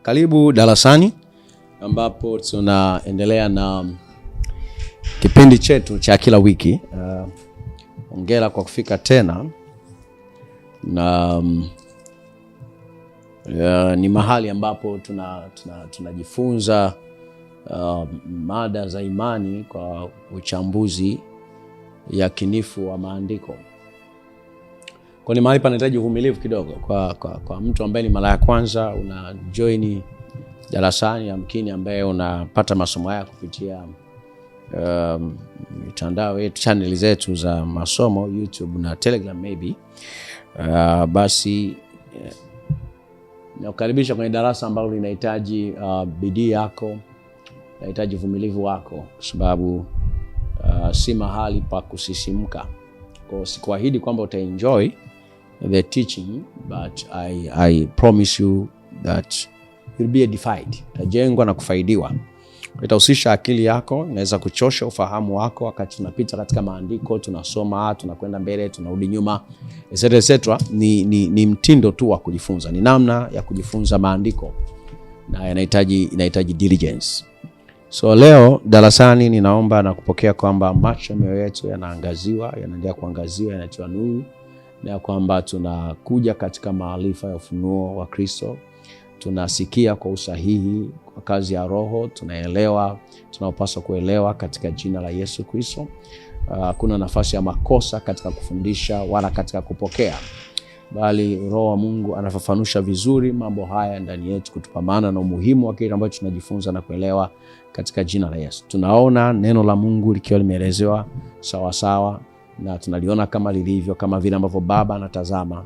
Karibu darasani ambapo tunaendelea na kipindi chetu cha kila wiki. Hongera kwa kufika tena. Na ni mahali ambapo tunajifunza mada za imani kwa uchambuzi yakinifu wa maandiko. Kwa ni mahali panahitaji uvumilivu kidogo kwa mtu ambaye ni mara ya kwanza una join darasani, yamkini ambaye unapata masomo haya kupitia mitandao yetu, channel zetu za masomo YouTube na Telegram maybe. Basi nakukaribisha kwenye darasa ambalo linahitaji bidii yako, linahitaji uvumilivu wako, kwa sababu si mahali pa kusisimka. Kwa sikuahidi kwamba utaenjoy the teaching, but I promise you that you'll be edified. Utajengwa na kufaidiwa. Itahusisha akili yako, inaweza kuchosha ufahamu wako wakati tunapita katika maandiko, tunasoma, tunakwenda mbele, tunarudi nyuma, etc. Ni mtindo tu wa kujifunza, ni namna ya kujifunza maandiko na inahitaji diligence. So leo darasani ninaomba na kupokea kwamba macho ya mioyo yetu yanaangaziwa, yanaendelea kuangaziwa, yanatiwa nuru, na kwamba tunakuja katika maarifa ya ufunuo wa Kristo. Tunasikia kwa usahihi kwa kazi ya Roho, tunaelewa tunapaswa kuelewa katika jina la Yesu Kristo. Kuna nafasi ya makosa katika kufundisha wala katika kupokea, bali Roho wa Mungu anafafanusha vizuri mambo haya ndani yetu, kutupamana na umuhimu wa kile ambacho tunajifunza na kuelewa katika jina la Yesu. Tunaona neno la Mungu likiwa limeelezewa sawa sawa, na tunaliona kama lilivyo, kama vile ambavyo Baba anatazama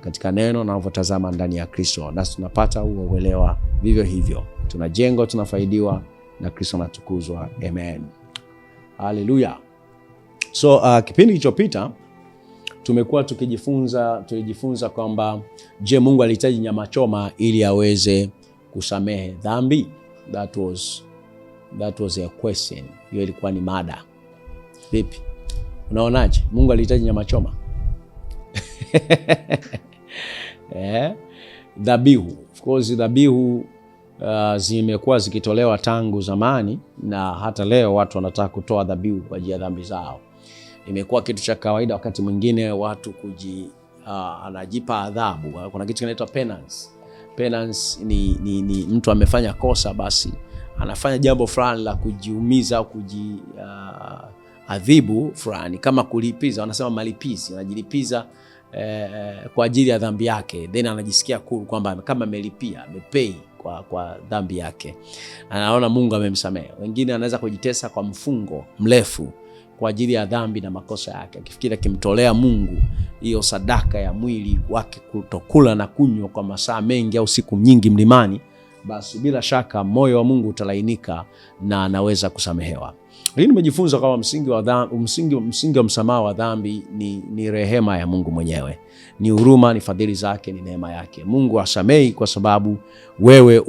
katika neno na anavyotazama ndani ya Kristo, na tunapata uelewa vivyo hivyo. Tunajengwa, tunafaidiwa na Kristo anatukuzwa. Amen. Hallelujah. So kipindi kilichopita tumekuwa tulijifunza kwamba je, Mungu alihitaji nyama choma ili aweze kusamehe dhambi? That was a question. Hiyo ilikuwa ni mada. Vipi? Unaonaje? Mungu alihitaji nyama choma? Dhabihu. Of course dhabihu zimekuwa zikitolewa tangu zamani, na hata leo watu wanataka kutoa dhabihu kwa ajili ya dhambi zao. Imekuwa kitu cha kawaida wakati mwingine watu anajipa adhabu. Kuna kitu kinaitwa penance. Penance ni mtu amefanya kosa, basi anafanya jambo fulani la kujiumiza au adhibu fulani, kama kulipiza, wanasema malipizi. Anajilipiza kwa ajili ya dhambi yake, then anajisikia cool kwamba kama amelipia, amepay kwa dhambi yake, anaona Mungu amemsamehe. Wengine anaweza kujitesa kwa mfungo mrefu kwa ajili ya dhambi na makosa yake, akifikiri akimtolea Mungu hiyo sadaka ya mwili wake, kutokula na kunywa kwa masaa mengi au siku nyingi mlimani, basi bila shaka moyo wa Mungu utalainika na anaweza kusamehewa. Lakini nimejifunza kwamba msingi wa msamaha wa dhambi ni rehema ya Mungu mwenyewe, ni huruma, ni fadhili zake, ni neema yake. Mungu hasamehi kwa sababu wewe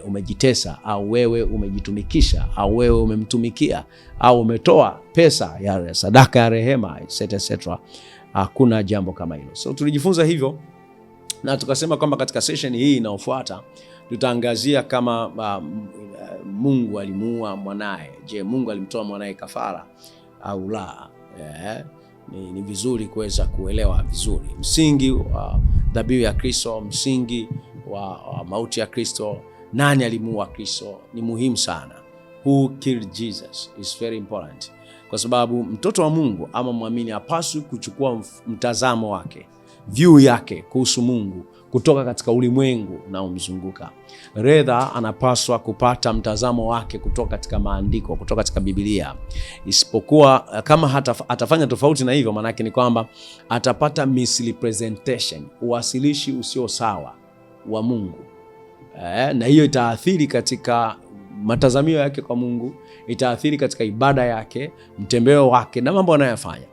umejitesa, au wewe umejitumikisha, au wewe umemtumikia, au umetoa pesa ya sadaka ya rehema, etc. Hakuna jambo kama hilo. So tulijifunza hivyo, na tukasema kwamba katika session hii inayofuata tutaangazia kama Mungu alimuua mwanae. Je, Mungu alimtoa mwanae kafara au la? Ni vizuri kuweza kuelewa vizuri msingi wa dhabihu ya Kristo, msingi wa mauti ya Kristo. Nani alimuua Kristo? Ni muhimu sana. Who killed Jesus is very important, kwa sababu mtoto wa Mungu ama muamini hapaswi kuchukua mtazamo wake, view yake kuhusu Mungu kutoka katika ulimwengu unaomzunguka. Rather anapaswa kupata mtazamo wake kutoka katika maandiko, kutoka katika Biblia. Isipokuwa kama atafanya tofauti na hivyo, maana yake ni kwamba atapata misrepresentation, uwasilishi usio sawa wa Mungu. Na hiyo itaathiri katika matazamio yake kwa Mungu, itaathiri katika ibada yake, mtembeo wake na mambo anayofanya.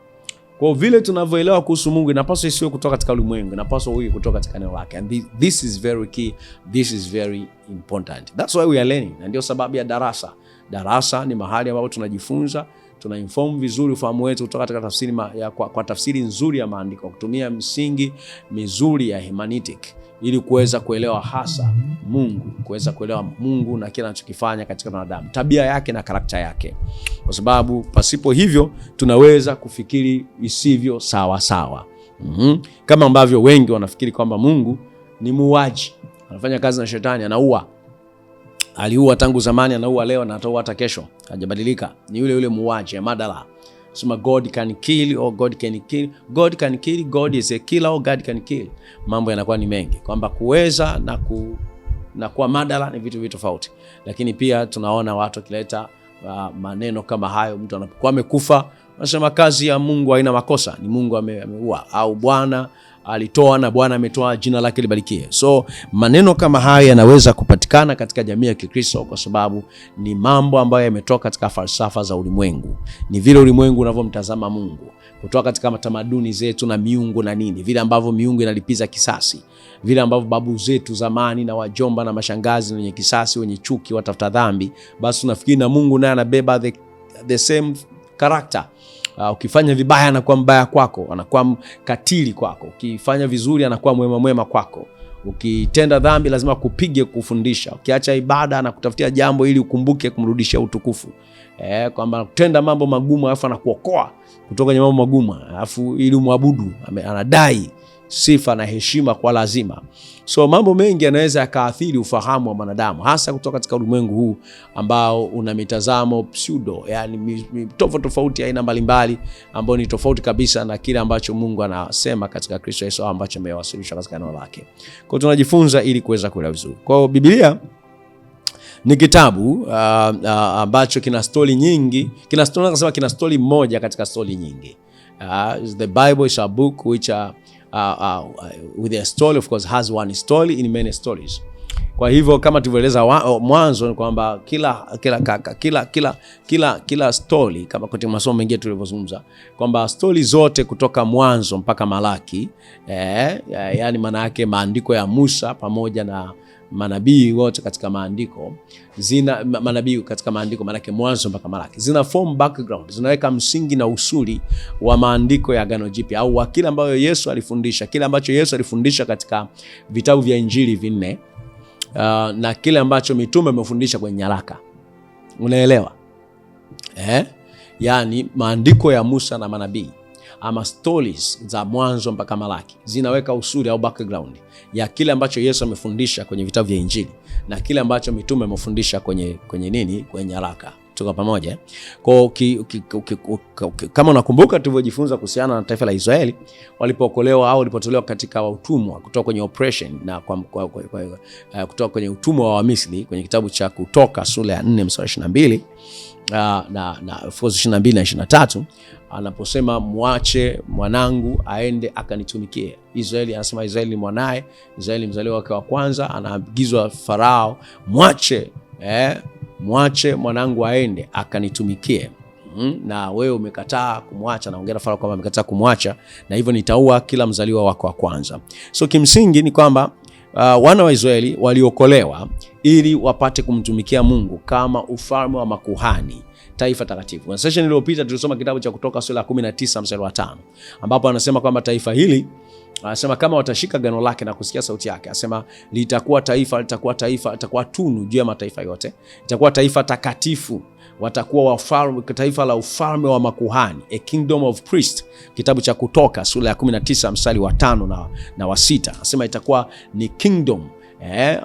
Kwa vile tunavyoelewa kuhusu Mungu, inapaswa isiwe kutoka katika ulimwengu, inapaswa huyu kutoka katika neno lake. And this is very key, this is very important. That's why we are learning. Na ndio sababu ya darasa. Darasa ni mahali ambapo tunajifunza, tunainform vizuri ufahamu wetu kutoka katika tafsiri kwa tafsiri nzuri ya maandiko, kutumia msingi mizuri ya hermeneutic, ili kuweza kuelewa hasa Mungu, kuweza kuelewa Mungu na kile anachokifanya katika wanadamu, tabia yake na karakta yake, kwa sababu pasipo hivyo tunaweza kufikiri isivyo sawa sawa. Kama ambavyo wengi wanafikiri kwamba Mungu ni muuaji, anafanya kazi na shetani, anaua. Aliua tangu zamani, anaua leo na ataua hata kesho, hajabadilika. Ni yule yule muuaji ya madala. Sema God can kill or God can kill. God can kill, God is a killer or God can kill. Mambo yanakuwa ni mengi, kwamba kuweza na kuwa madala ni vitu tofauti. Lakini pia tunaona watu kileta maneno kama hayo. Mtu anapokuwa amekufa anasema kazi ya Mungu haina makosa, ni Mungu ameua, au Bwana alitoa na Bwana ametoa, jina lake libarikiwe. So maneno kama haya yanaweza kupatikana katika jamii ya Kikristo kwa sababu ni mambo ambayo yametoka katika falsafa za ulimwengu. Ni vile ulimwengu unavyomtazama Mungu, kutoka katika matamaduni zetu na miungu na nini, vile ambavyo miungu inalipiza kisasi, vile ambavyo babu zetu zamani na wajomba na mashangazi wenye kisasi, wenye chuki, watafuta dhambi, basi tunafikiri na Mungu naye anabeba the same character. Ukifanya vibaya anakuwa mbaya kwako, anakuwa katili kwako. Ukifanya vizuri anakuwa mwema kwako. Ukitenda dhambi lazima kupige, kufundisha. Ukiacha ibada anakutafutia jambo ili ukumbuke kumrudishia utukufu. Kwamba kutenda mambo magumu alafu anakuokoa kutoka kwenye mambo magumu alafu ili umwabudu, anadai sifa na heshima kwa lazima. So mambo mengi yanaweza yakaathiri ufahamu wa mwanadamu, hasa kutoka katika ulimwengu huu ambao una mitazamo pseudo, yani tofauti aina mbalimbali, ambao ni tofauti kabisa na kile ambacho Mungu anasema katika Kristo Yesu, ambacho amewasilisha katika neno lake. Kwa hiyo tunajifunza ili kuweza kuelewa vizuri. Kwa hiyo Biblia ni kitabu ambacho kina story nyingi, kina story moja katika story nyingi. The Bible is a book which with a story, of course, has one story in many stories. Kwa hivyo kama tulivyoeleza mwanzo ni kwamba kila story, kama katika masomo mengine tulivyozungumza kwamba story zote kutoka Mwanzo mpaka Malaki, yani maana yake maandiko ya Musa pamoja na manabii wote katika maandiko, manabii katika maandiko maana yake Mwanzo mpaka Malaki, zina form background, zinaweka msingi na usuli wa maandiko ya Agano Jipya, au kile ambacho Yesu alifundisha, kile ambacho Yesu alifundisha katika vitabu vya Injili vinne, na kile ambacho mitume wamefundisha kwenye nyaraka. Unaelewa? Yani maandiko ya Musa na manabii, ama stories za Mwanzo mpaka Malaki, zinaweka usuli au background ya kile ambacho Yesu amefundisha kwenye vitabu vya Injili na kile ambacho mitume wamefundisha kwenye nyaraka. Tuko pamoja? Kwa kama unakumbuka tulivyojifunza kuhusiana na taifa la Israeli walipookolewa au walipotolewa katika utumwa kutoka kwenye oppression na kutoka kwenye utumwa wa Misri, kwenye kitabu cha Kutoka sura ya 4 mstari 22 na 22 na 23, anaposema mwache mwanangu aende akanitumikie. Israeli anasema Israeli ni mwanae, Israeli mzaliwa wake wa kwanza, anaagizwa Farao, mwache mwanangu aende akanitumikie. Na wewe umekataa kumwacha, naongea na Farao kwamba umekataa kumwacha, na hivyo nitaua kila mzaliwa wako wa kwanza. So kimsingi ni kwamba wana wa Israeli waliokolewa ili wapate kumtumikia Mungu kama ufalme wa makuhani, taifa takatifu. Na session iliyopita tulisoma kitabu cha Kutoka sura ya 19 mstari wa 5, ambapo anasema kwamba taifa hili, anasema kama watashika agano lake na kusikia sauti yake, anasema litakuwa litakuwa tunu juu ya mataifa yote, litakuwa taifa takatifu, watakuwa wafalme, taifa la ufalme wa makuhani, a kingdom of priests. Kitabu cha Kutoka sura ya 19 mstari wa 5 na wa 6, anasema itakuwa ni kingdom,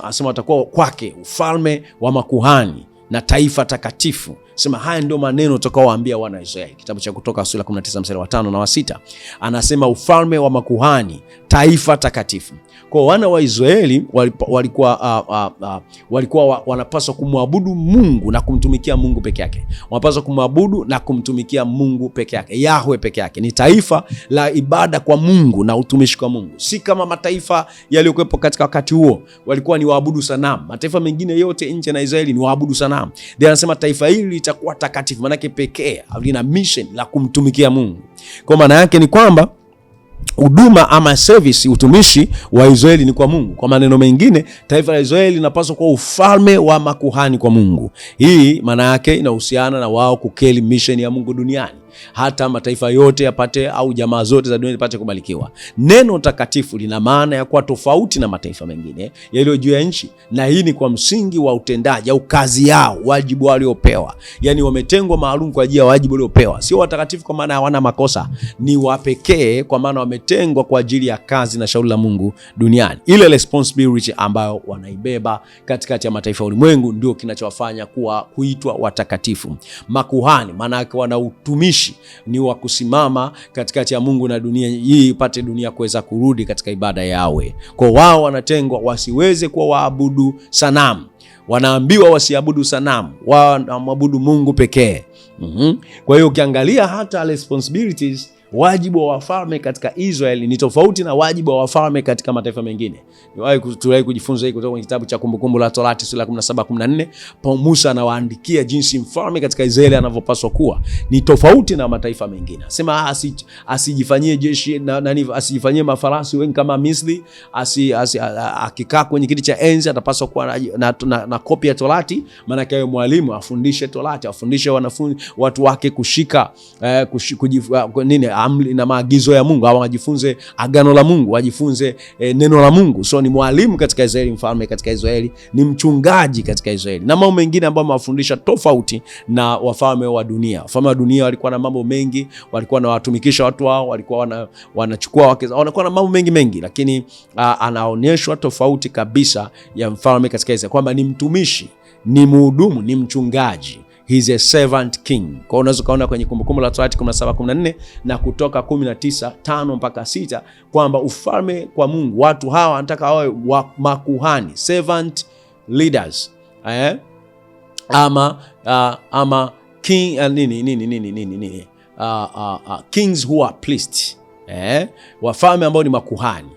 anasema watakuwa kwake ufalme wa makuhani na taifa takatifu. Sema haya ndio maneno tutakaowaambia wana wa Israeli. Kitabu cha Kutoka sura 19 mstari wa 5 na wa 6, anasema ufalme wa makuhani, taifa takatifu. Kwa wana wa Israeli walikuwa wanapaswa kumwabudu Mungu na kumtumikia Mungu peke yake. Wanapaswa kumwabudu na kumtumikia Mungu peke yake, Yahweh peke yake. Ni taifa la ibada kwa Mungu na utumishi kwa Mungu. Si kama mataifa yaliyokuwepo katika wakati huo, walikuwa ni waabudu sanamu. Mataifa mengine yote nje na Israeli ni waabudu sanamu. Ndio anasema taifa hili litakuwa takatifu, maana yake pekee lina mission la kumtumikia Mungu. Kwa maana yake ni kwamba huduma ama service, utumishi wa Israeli ni kwa Mungu. Kwa maneno mengine, taifa la Israeli linapaswa kuwa ufalme wa makuhani kwa Mungu. Hii maana yake inahusiana na wao kukeli mission ya Mungu duniani. hata mataifa yote yapate, au jamaa zote za dunia zipate kubarikiwa. Neno takatifu lina maana ya kuwa tofauti na mataifa mengine yaliyo juu ya nchi, na hii ni kwa msingi wa utendaji au kazi yao, wajibu waliopewa. Yani wametengwa maalum kwa ajili ya wajibu waliopewa. Sio watakatifu kwa maana hawana makosa, ni wapekee kwa maana wametengwa kwa ajili ya kazi na shauri la Mungu duniani. Ile responsibility ambayo wanaibeba katikati ya mataifa ya ulimwengu ndio kinachowafanya kuitwa watakatifu. Makuhani maana yake wana utumishi, ni wa kusimama katikati ya Mungu na dunia hii ipate dunia kuweza kurudi katika ibada yawe. Kwa wao wanatengwa wasiweze kuwa waabudu sanamu. Wanaambiwa wasiabudu sanamu, waabudu Mungu pekee. Kwa hiyo ukiangalia hata responsibilities, wajibu wa wafalme katika Israeli ni tofauti na wajibu wa wafalme katika mataifa mengine. Tuliwahi kujifunza hii kutoka kwenye kitabu cha Kumbukumbu la Torati sura 17-14. Musa anawaandikia jinsi mfalme katika Israeli anavyopaswa kuwa. Ni tofauti na mataifa mengine. Sema asijifanyie jeshi asijifanyie mafarasi wengi kama Misri, akikaa kwenye kiti cha enzi atapaswa kuwa na kopi ya Torati. Maana yake mwalimu afundishe Torati, afundishe wanafunzi watu wake kushika amri na maagizo ya Mungu, au wajifunze agano la Mungu, wajifunze neno la Mungu. So ni mwalimu katika Israeli, mfalme katika Israeli, ni mchungaji katika Israeli, na mambo mengine ambayo mafundisha tofauti na wafalme wa dunia. Wafalme wa dunia walikuwa na mambo mengi, walikuwa na watumikisha watu wao, walikuwa wanachukua wake, wanakuwa na mambo mengi, lakini anaonyeshwa tofauti kabisa ya mfalme katika Israeli kwamba ni mtumishi, ni mhudumu, ni mchungaji. He's a servant king. Kwa unaweza kaona kwenye Kumbukumbu la Torati 17-14 na Kutoka 19:5-6 kwamba ufalme kwa Mungu, watu hawa wanataka wawe makuhani, servant leaders, ama king kings who are pleased, wafalme ambao ni makuhani,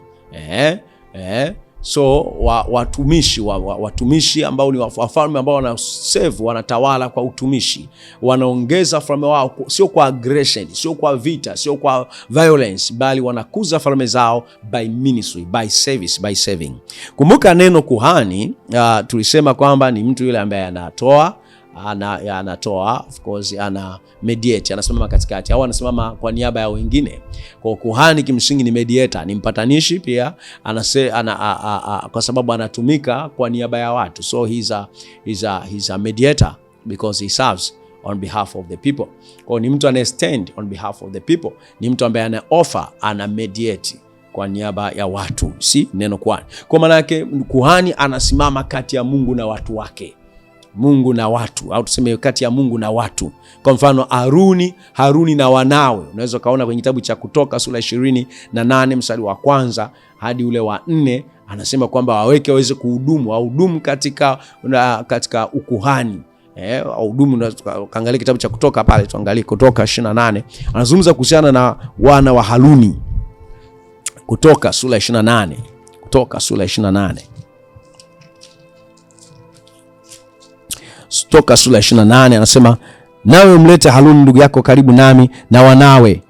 so watumishi watumishi ambao ni wafalme ambao wana serve, wanatawala kwa utumishi, wanaongeza falme wao, sio kwa aggression, sio kwa vita, sio kwa violence, bali wanakuza falme zao by ministry, by service, by serving. Kumbuka neno kuhani, tulisema kwamba ni mtu yule ambaye anatoa, of course, ana mediate, anasimama katikati, au anasimama kwa niaba ya wengine. Kwa kuhani kimsingi ni mediator, ni mpatanishi pia, kwa sababu anatumika kwa niaba ya watu. So he's a mediator because he serves on behalf of the people. Kwa ni mtu anaye stand on behalf of the people, ni mtu ambaye ana offer, ana mediate kwa niaba ya watu. Si neno kuhani. Kwa maana yake kuhani anasimama kati ya Mungu na watu wake. Mungu na watu, au tuseme kati ya Mungu na watu. Kwa mfano Haruni na wanawe, unaweza kaona kwenye kitabu cha Kutoka sura 28 mstari wa 1 hadi ule wa 4, anasema kwamba waweze kuhudumu katika ukuhani. Hudumu. Kaangalia kitabu cha Kutoka pale, tuangalie Kutoka 28, anazungumza kuhusiana na wana wa Haruni. Kutoka sura 28. Kutoka sura 28. Kutoka sura 28 anasema, nawe mlete Haruni ndugu yako karibu nami na wanawe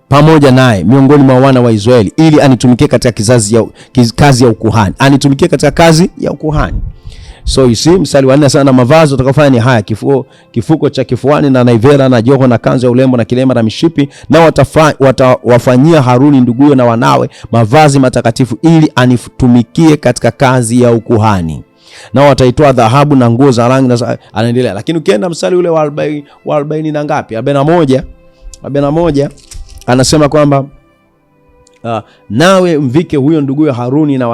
pamoja naye miongoni mwa wana wa Israeli, ili anitumikie katika kazi ya ukuhani. Anitumikie katika kazi ya ukuhani. So you see, mstari wa 4 sana, mavazi utakayofanya ni haya: kifuko cha kifuani na naivera na joho na kanzu ya ulembo na kilema na mishipi, na watawafanyia Haruni nduguye na wanawe mavazi matakatifu, ili anitumikie katika kazi ya ukuhani. Na wataitoa dhahabu na nguo za rangi, na anaendelea. Lakini ukienda mstari ule wa 40 na ngapi, 41 anasema kwamba nawe mvike huyo nduguye Haruni na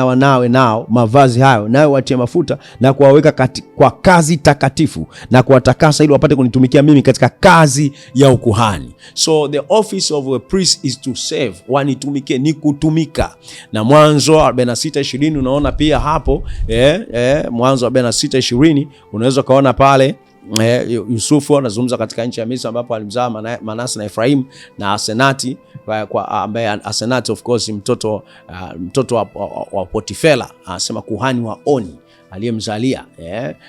wanawe nao mavazi hayo, nawe watie mafuta na kuwaweka kwa kazi takatifu na kuwatakasa, ili wapate kunitumikia mimi katika kazi ya ukuhani. So the office of a priest is to serve, wanitumikie, ni kutumika. Na Mwanzo 46:20 unaona pia hapo, Mwanzo 46:20 unaweza kaona pale, Yusufu anazungumza katika nchi ya Misri ambapo alimzaa Manase na Efraim na Asenati, ambaye Asenati of course mtoto wa Potifera, anasema kuhani wa Oni aliyemzalia.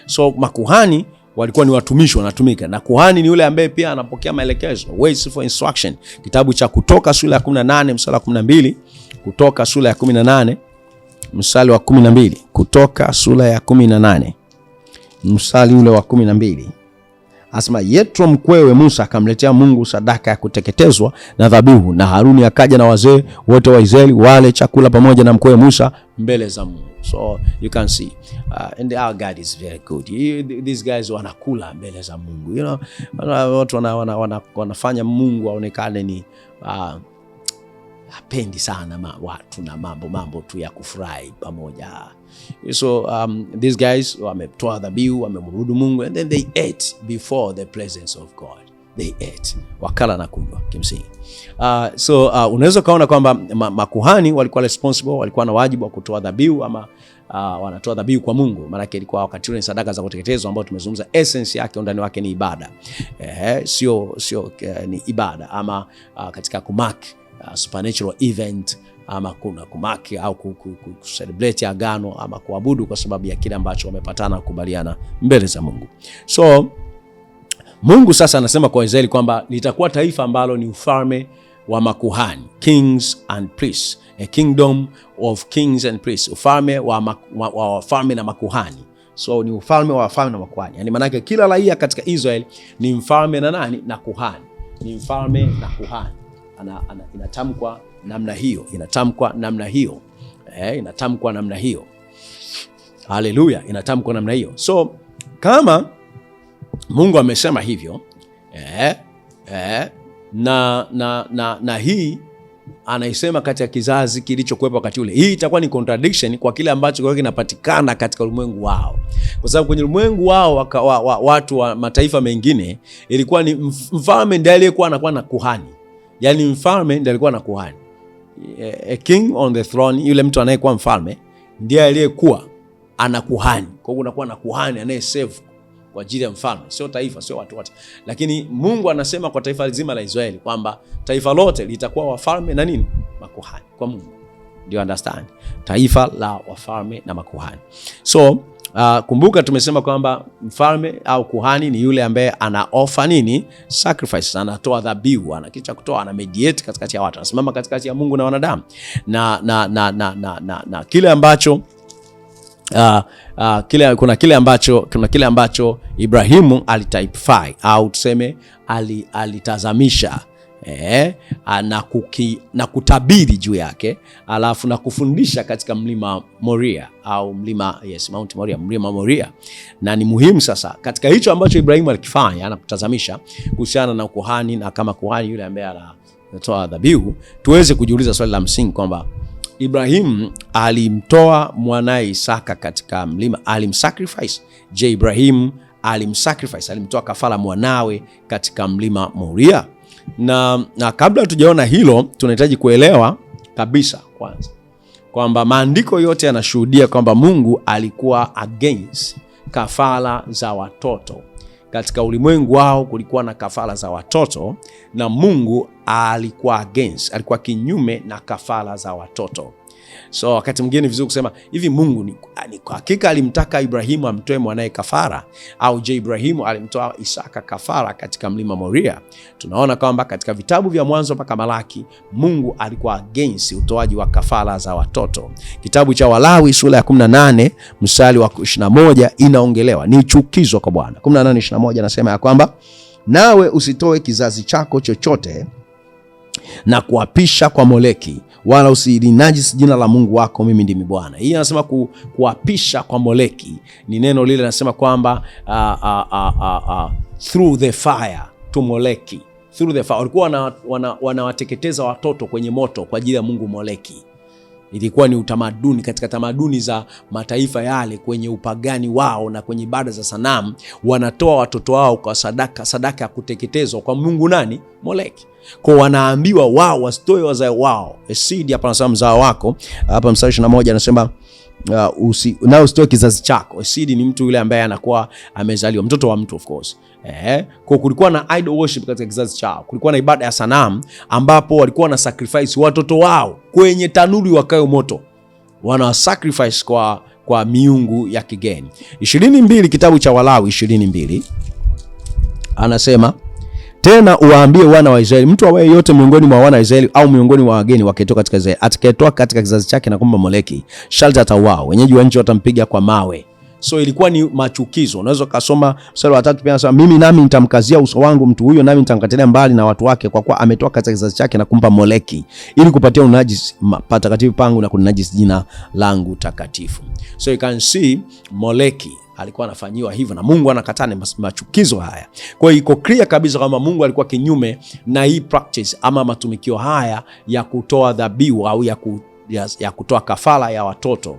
So makuhani walikuwa ni watumishi, wanatumika, na kuhani ni yule ambaye pia anapokea maelekezo, ways for instruction. Kitabu cha Kutoka sura ya 18 mstari wa 12. Kutoka sura ya 18 mstari wa 12. Kutoka sura ya 18 mstari ule wa 12 Asema Yetro mkwewe Musa akamletea Mungu sadaka ya kuteketezwa na dhabihu, na Haruni akaja na wazee wote wa Israeli wale chakula pamoja na mkwewe Musa mbele za Mungu. So you can see and our God is very good. These guys wanakula mbele za Mungu. You know, watu wanafanya Mungu aonekane ni hapendi sana watu na mambo tu ya kufurahi pamoja. So these guys wametoa dhabihu, wamemwabudu Mungu, and then they ate before the presence of God. They ate, wakala na kunywa kimsingi. So unaweza kaona kwamba makuhani walikuwa responsible, walikuwa na wajibu wa kutoa dhabihu, ama wanatoa dhabihu kwa Mungu. Maana yake ilikuwa wakati ule sadaka za kuteketezwa, ambayo tumezungumza essence yake, undani wake ni ibada. Sio ni ibada, ama katika kumark supernatural event, ama kuna kumaki au kucelebrate agano, ama kuabudu kwa sababu ya kile ambacho wamepatana kukubaliana mbele za Mungu. So Mungu sasa anasema kwa Israeli kwamba litakuwa taifa ambalo ni ufalme wa makuhani, kings and priests, a kingdom of kings and priests, ufalme wa wafalme na makuhani. So ni ufalme wa wafalme na makuhani, yani maana yake kila raia katika Israeli ni mfalme na nani? Na kuhani. Ni mfalme na kuhani. Inatamkwa namna hiyo, inatamkwa namna hiyo, inatamkwa namna hiyo. Haleluya, inatamkwa namna hiyo. So kama Mungu amesema hivyo, na hii anaisema katika kizazi kilichokuwepo wakati ule, hii itakuwa ni contradiction kwa kile ambacho kwa kinapatikana katika ulimwengu wao, kwa sababu kwenye ulimwengu wao watu wa mataifa mengine ilikuwa ni mfalme ndiye aliyekuwa anakuwa na kuhani. Yani mfalme ndiye alikuwa na kuhani. A king on the throne, yule mtu anayekuwa mfalme ndiye aliyekuwa ana kuhani. Kwa hiyo unakuwa na kuhani anayesave kwa ajili ya mfalme, sio taifa, sio watu wote. Lakini Mungu anasema kwa taifa zima la Israeli kwamba taifa lote litakuwa wafalme na nini? Makuhani kwa Mungu. Do you understand? Taifa la wafalme na makuhani. So kumbuka tumesema kwamba mfalme au kuhani ni yule ambaye ana offer nini? Sacrifice, anatoa dhabihu, ana kitu cha kutoa, ana mediate katikati ya watu, anasimama katikati ya Mungu na wanadamu. Na kile ambacho kuna kile ambacho Ibrahimu alitypify au tuseme alitazamisha na kutabiri juu yake, alafu na kufundisha katika mlima Moria au Mount Moria, mlima Moria. Na ni muhimu sasa katika hicho ambacho Ibrahimu alikifanya na kutazamisha kuhusiana na ukuhani, na kama kuhani yule ambaye anatoa dhabihu, tuweze kujiuliza swali la msingi kwamba Ibrahimu alimtoa mwanae Isaka katika mlima, alimsacrifice. Je, Ibrahimu alimsacrifice, alimtoa kafara mwanawe katika mlima Moria? Na kabla tujaona hilo, tunahitaji kuelewa kabisa kwanza kwamba maandiko yote yanashuhudia kwamba Mungu alikuwa against kafara za watoto. Katika ulimwengu wao kulikuwa na kafara za watoto, na Mungu alikuwa against, alikuwa kinyume na kafara za watoto. So wakati mwingine vizuri kusema hivi, Mungu ni kwa hakika alimtaka Ibrahimu amtoe mwanae kafara, au je, Ibrahimu alimtoa Isaka kafara katika mlima Moria? Tunaona kwamba katika vitabu vya Mwanzo mpaka Malaki Mungu alikuwa against utoaji wa kafara za watoto. Kitabu cha Walawi sura ya 18 mstari wa 21 inaongelewa ni chukizo kwa Bwana. 18:21 anasema ya kwamba nawe usitoe kizazi chako chochote na kuapisha kwa Moleki, wala usilinajisi jina la Mungu wako, mimi ndimi Bwana. Hii anasema kuapisha kwa Moleki ni neno lile anasema kwamba through the fire to Moleki, through the fire. Walikuwa wanawateketeza watoto kwenye moto kwa ajili ya Mungu Moleki. Ilikuwa ni utamaduni katika tamaduni za mataifa yale, kwenye upagani wao na kwenye ibada za sanamu, wanatoa watoto wao kwa sadaka ya kuteketezwa kwa Mungu nani? Moleki. Kwa wanaambiwa wao wasitoe wazao wao. Seed hapa anasema mzao wako. Hapa mstari 21 anasema na usitoe kizazi chako. Seed ni mtu yule ambaye anakuwa amezaliwa, mtoto wa mtu of course. Kwa kulikuwa na idol worship katika kizazi chao. Kulikuwa na ibada ya sanamu ambapo walikuwa na sacrifice watoto wao kwenye tanuri wakayo moto. Wana sacrifice kwa miungu ya kigeni. 22 kitabu cha Walawi 22 anasema tena uwaambie wana wa Israeli, mtu awaye yote miongoni mwa wana wa Israeli au miongoni mwa wageni wakitoka katika Israeli, atakayetoka katika kizazi chake na kumba Moleki, sharti atauawa. Wenyeji wa nchi watampiga kwa mawe. So ilikuwa ni machukizo. Unaweza kusoma mstari wa 3 pia anasema mimi nami nitamkazia uso wangu mtu huyo, nami nitamkatilia mbali na watu wake, kwa kuwa ametoa katika kizazi chake na kumpa Moleki, ili kupatia unajisi patakatifu pangu na kunajisi jina langu takatifu. So you can see Moleki alikuwa anafanyiwa hivyo na Mungu anakataa machukizo haya. Kwa hiyo iko clear kabisa kwamba Mungu alikuwa kinyume na hii practice ama matumikio haya ya kutoa dhabihu au ya kutoa kafara ya watoto.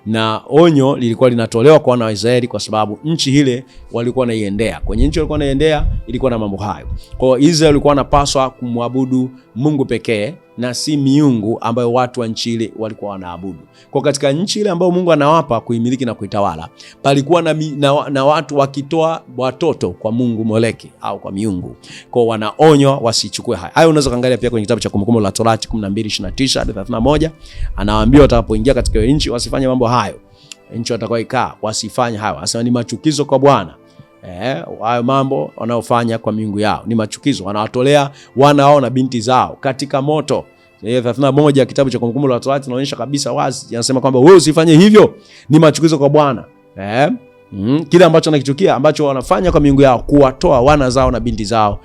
Na onyo lilikuwa linatolewa kwa wana wa Israeli kwa sababu nchi ile walikuwa wanaiendea. Kwenye nchi walikuwa wanaiendea ilikuwa na mambo hayo. Kwa hiyo Israeli walikuwa wanapaswa kumwabudu Mungu pekee na si miungu ambayo watu wa nchi ile walikuwa wanaabudu. Kwa katika nchi ile ambayo Mungu anawapa kuimiliki na kuitawala, palikuwa na watu wakitoa watoto kwa Mungu Moleki au kwa miungu. Kwa wanaonywa wasichukue haya. Hayo unaweza kaangalia pia kwenye kitabu cha Kumbukumbu la Torati 12:29 hadi 31. Anawaambia watakapoingia katika nchi wasifanye mambo hayo. Nchi watakayoikaa wasifanye hayo. Anasema ni machukizo kwa Bwana. Hayo mambo wanaofanya kwa miungu yao ni machukizo. Wanawatolea wana wao na binti zao katika moto. 31 kitabu cha Kumbukumbu la Torati inaonyesha kabisa wazi, yanasema kwamba wewe usifanye hivyo, ni machukizo kwa Bwana. Kile ambacho anakichukia ambacho wanafanya kwa miungu yao, kuwatoa wana zao na binti zao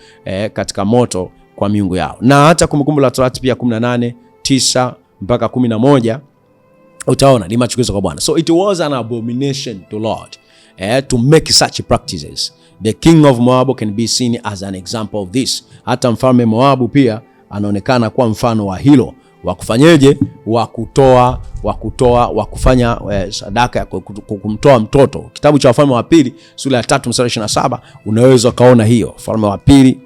katika moto kwa miungu yao. Na hata Kumbukumbu la Torati pia 18:9 mpaka 11 utaona ni machukizo kwa Bwana. So it was an abomination to Lord to make such practices. The king of Moab can be seen as an example of this. Hata mfalme Moabu pia anaonekana kuwa mfano wa hilo, wa kufanyeje, wa kufanya sadaka ya kumtoa mtoto. Kitabu cha Wafalme wa Pili sura ya 3 mstari 27 unaweza kaona hiyo. Wafalme wa Pili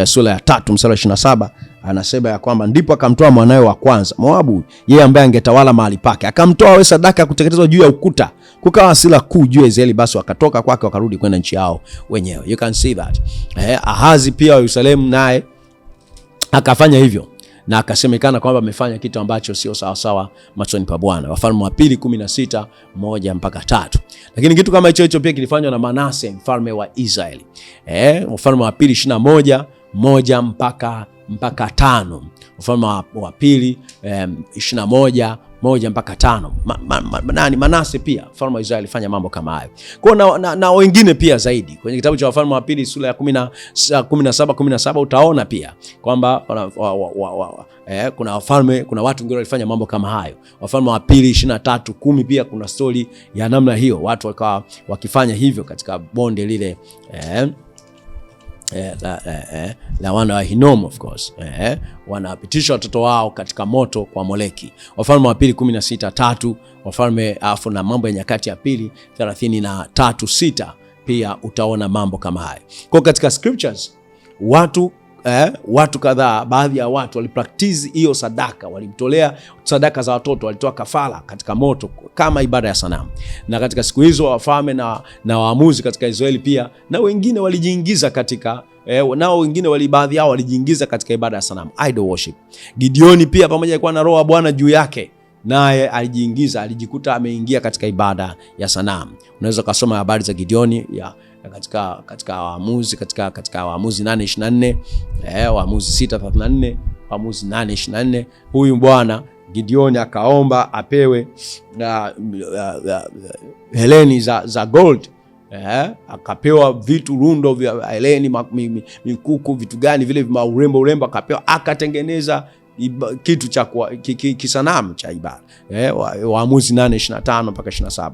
sura ya 3 mstari 27 anasema ya kwamba ndipo akamtoa mwanawe wa kwanza Moabu, yeye ambaye angetawala mahali pake, akamtoa awe sadaka ya kuteketezwa juu ya ukuta. Kukawa hasira kuu juu ya Israeli, basi wakatoka kwake wakarudi kwenda nchi yao wenyewe. You can see that. Ahazi pia wa Yerusalemu naye akafanya hivyo, na akasemekana kwamba amefanya kitu ambacho sio sawa sawa machoni pa Bwana. Wafalme wa Pili 16:1 mpaka 3. Lakini kitu kama hicho pia kilifanywa na Manase mfalme wa Israeli. Wafalme wa Pili 21:1 mpaka 5. Wafalme wa Pili 21:1 mpaka 5. Manase pia mfalme wa Israeli alifanya mambo kama hayo. Kwa na wengine pia zaidi. Kwenye kitabu cha Wafalme wa Pili sura ya 17 utaona pia kwamba kuna wafalme, kuna watu wengine walifanya mambo kama hayo. Wafalme wa Pili 23:10 pia kuna story ya namna hiyo, watu wakawa wakifanya hivyo katika bonde lile la wana wa Hinomu, of course. Wanapitisha watoto wao katika moto kwa Moleki. Wafalme wa Pili 16:3, wafalme afu na Mambo ya Nyakati ya Pili 33:6 pia utaona mambo kama haya. Kwa katika scriptures watu kadhaa, baadhi ya watu walipractice hiyo sadaka, walimtolea sadaka za watoto, walitoa kafara katika moto kama ibada ya sanamu. Na katika siku hizo wafalme na waamuzi katika Israeli pia na wengine walijiingiza katika baadhi yao walijiingiza katika ibada ya sanamu, idol worship. Gideoni pia pamoja alikuwa na roho wa Bwana juu yake, naye alijikuta ameingia katika ibada ya sanamu. Unaweza kusoma habari za Gideoni katika Waamuzi katika Waamuzi 8:24, Waamuzi 6:34, Waamuzi 8:24. Huyu bwana Gideoni akaomba apewe heleni za gold. Akapewa vitu rundo vya heleni, mikuku, vitu gani vile vya urembo akapewa, akatengeneza kitu cha kisanamu cha ibada. Waamuzi 8:25 mpaka 27.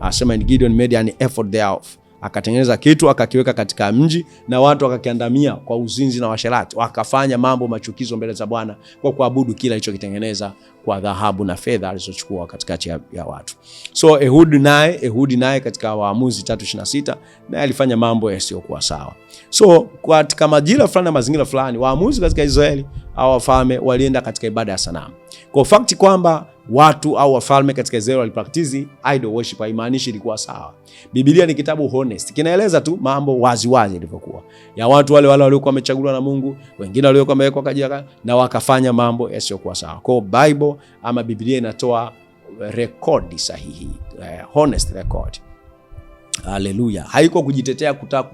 Asema Gideon made an effort thereof. Akatengeneza kitu akakiweka katika mji na watu wakakiandamia kwa uzinzi na washerati, wakafanya mambo machukizo mbele za Bwana kwa kuabudu kila alichokitengeneza kwa dhahabu na fedha alizochukua katikati ya watu. So Ehudi naye katika Waamuzi 3:26 naye alifanya mambo yasiyokuwa sawa. So katika majira fulani na mazingira fulani, waamuzi katika Israeli au wafalme walienda katika ibada ya sanamu. Kwa fact kwamba watu au wafalme katika Israeli walipractice idol worship haimaanishi ilikuwa sawa. Biblia ni kitabu honest, kinaeleza tu mambo wazi ilivyokuwa ya watu wale waliokuwa wamechaguliwa na Mungu, wengine waliokuwa wamewekwa kajira na wakafanya mambo yasiyokuwa sawa. Kwa Bible ama Biblia inatoa rekodi sahihi, honest record. Haleluya. Haiko kujitetea kutaka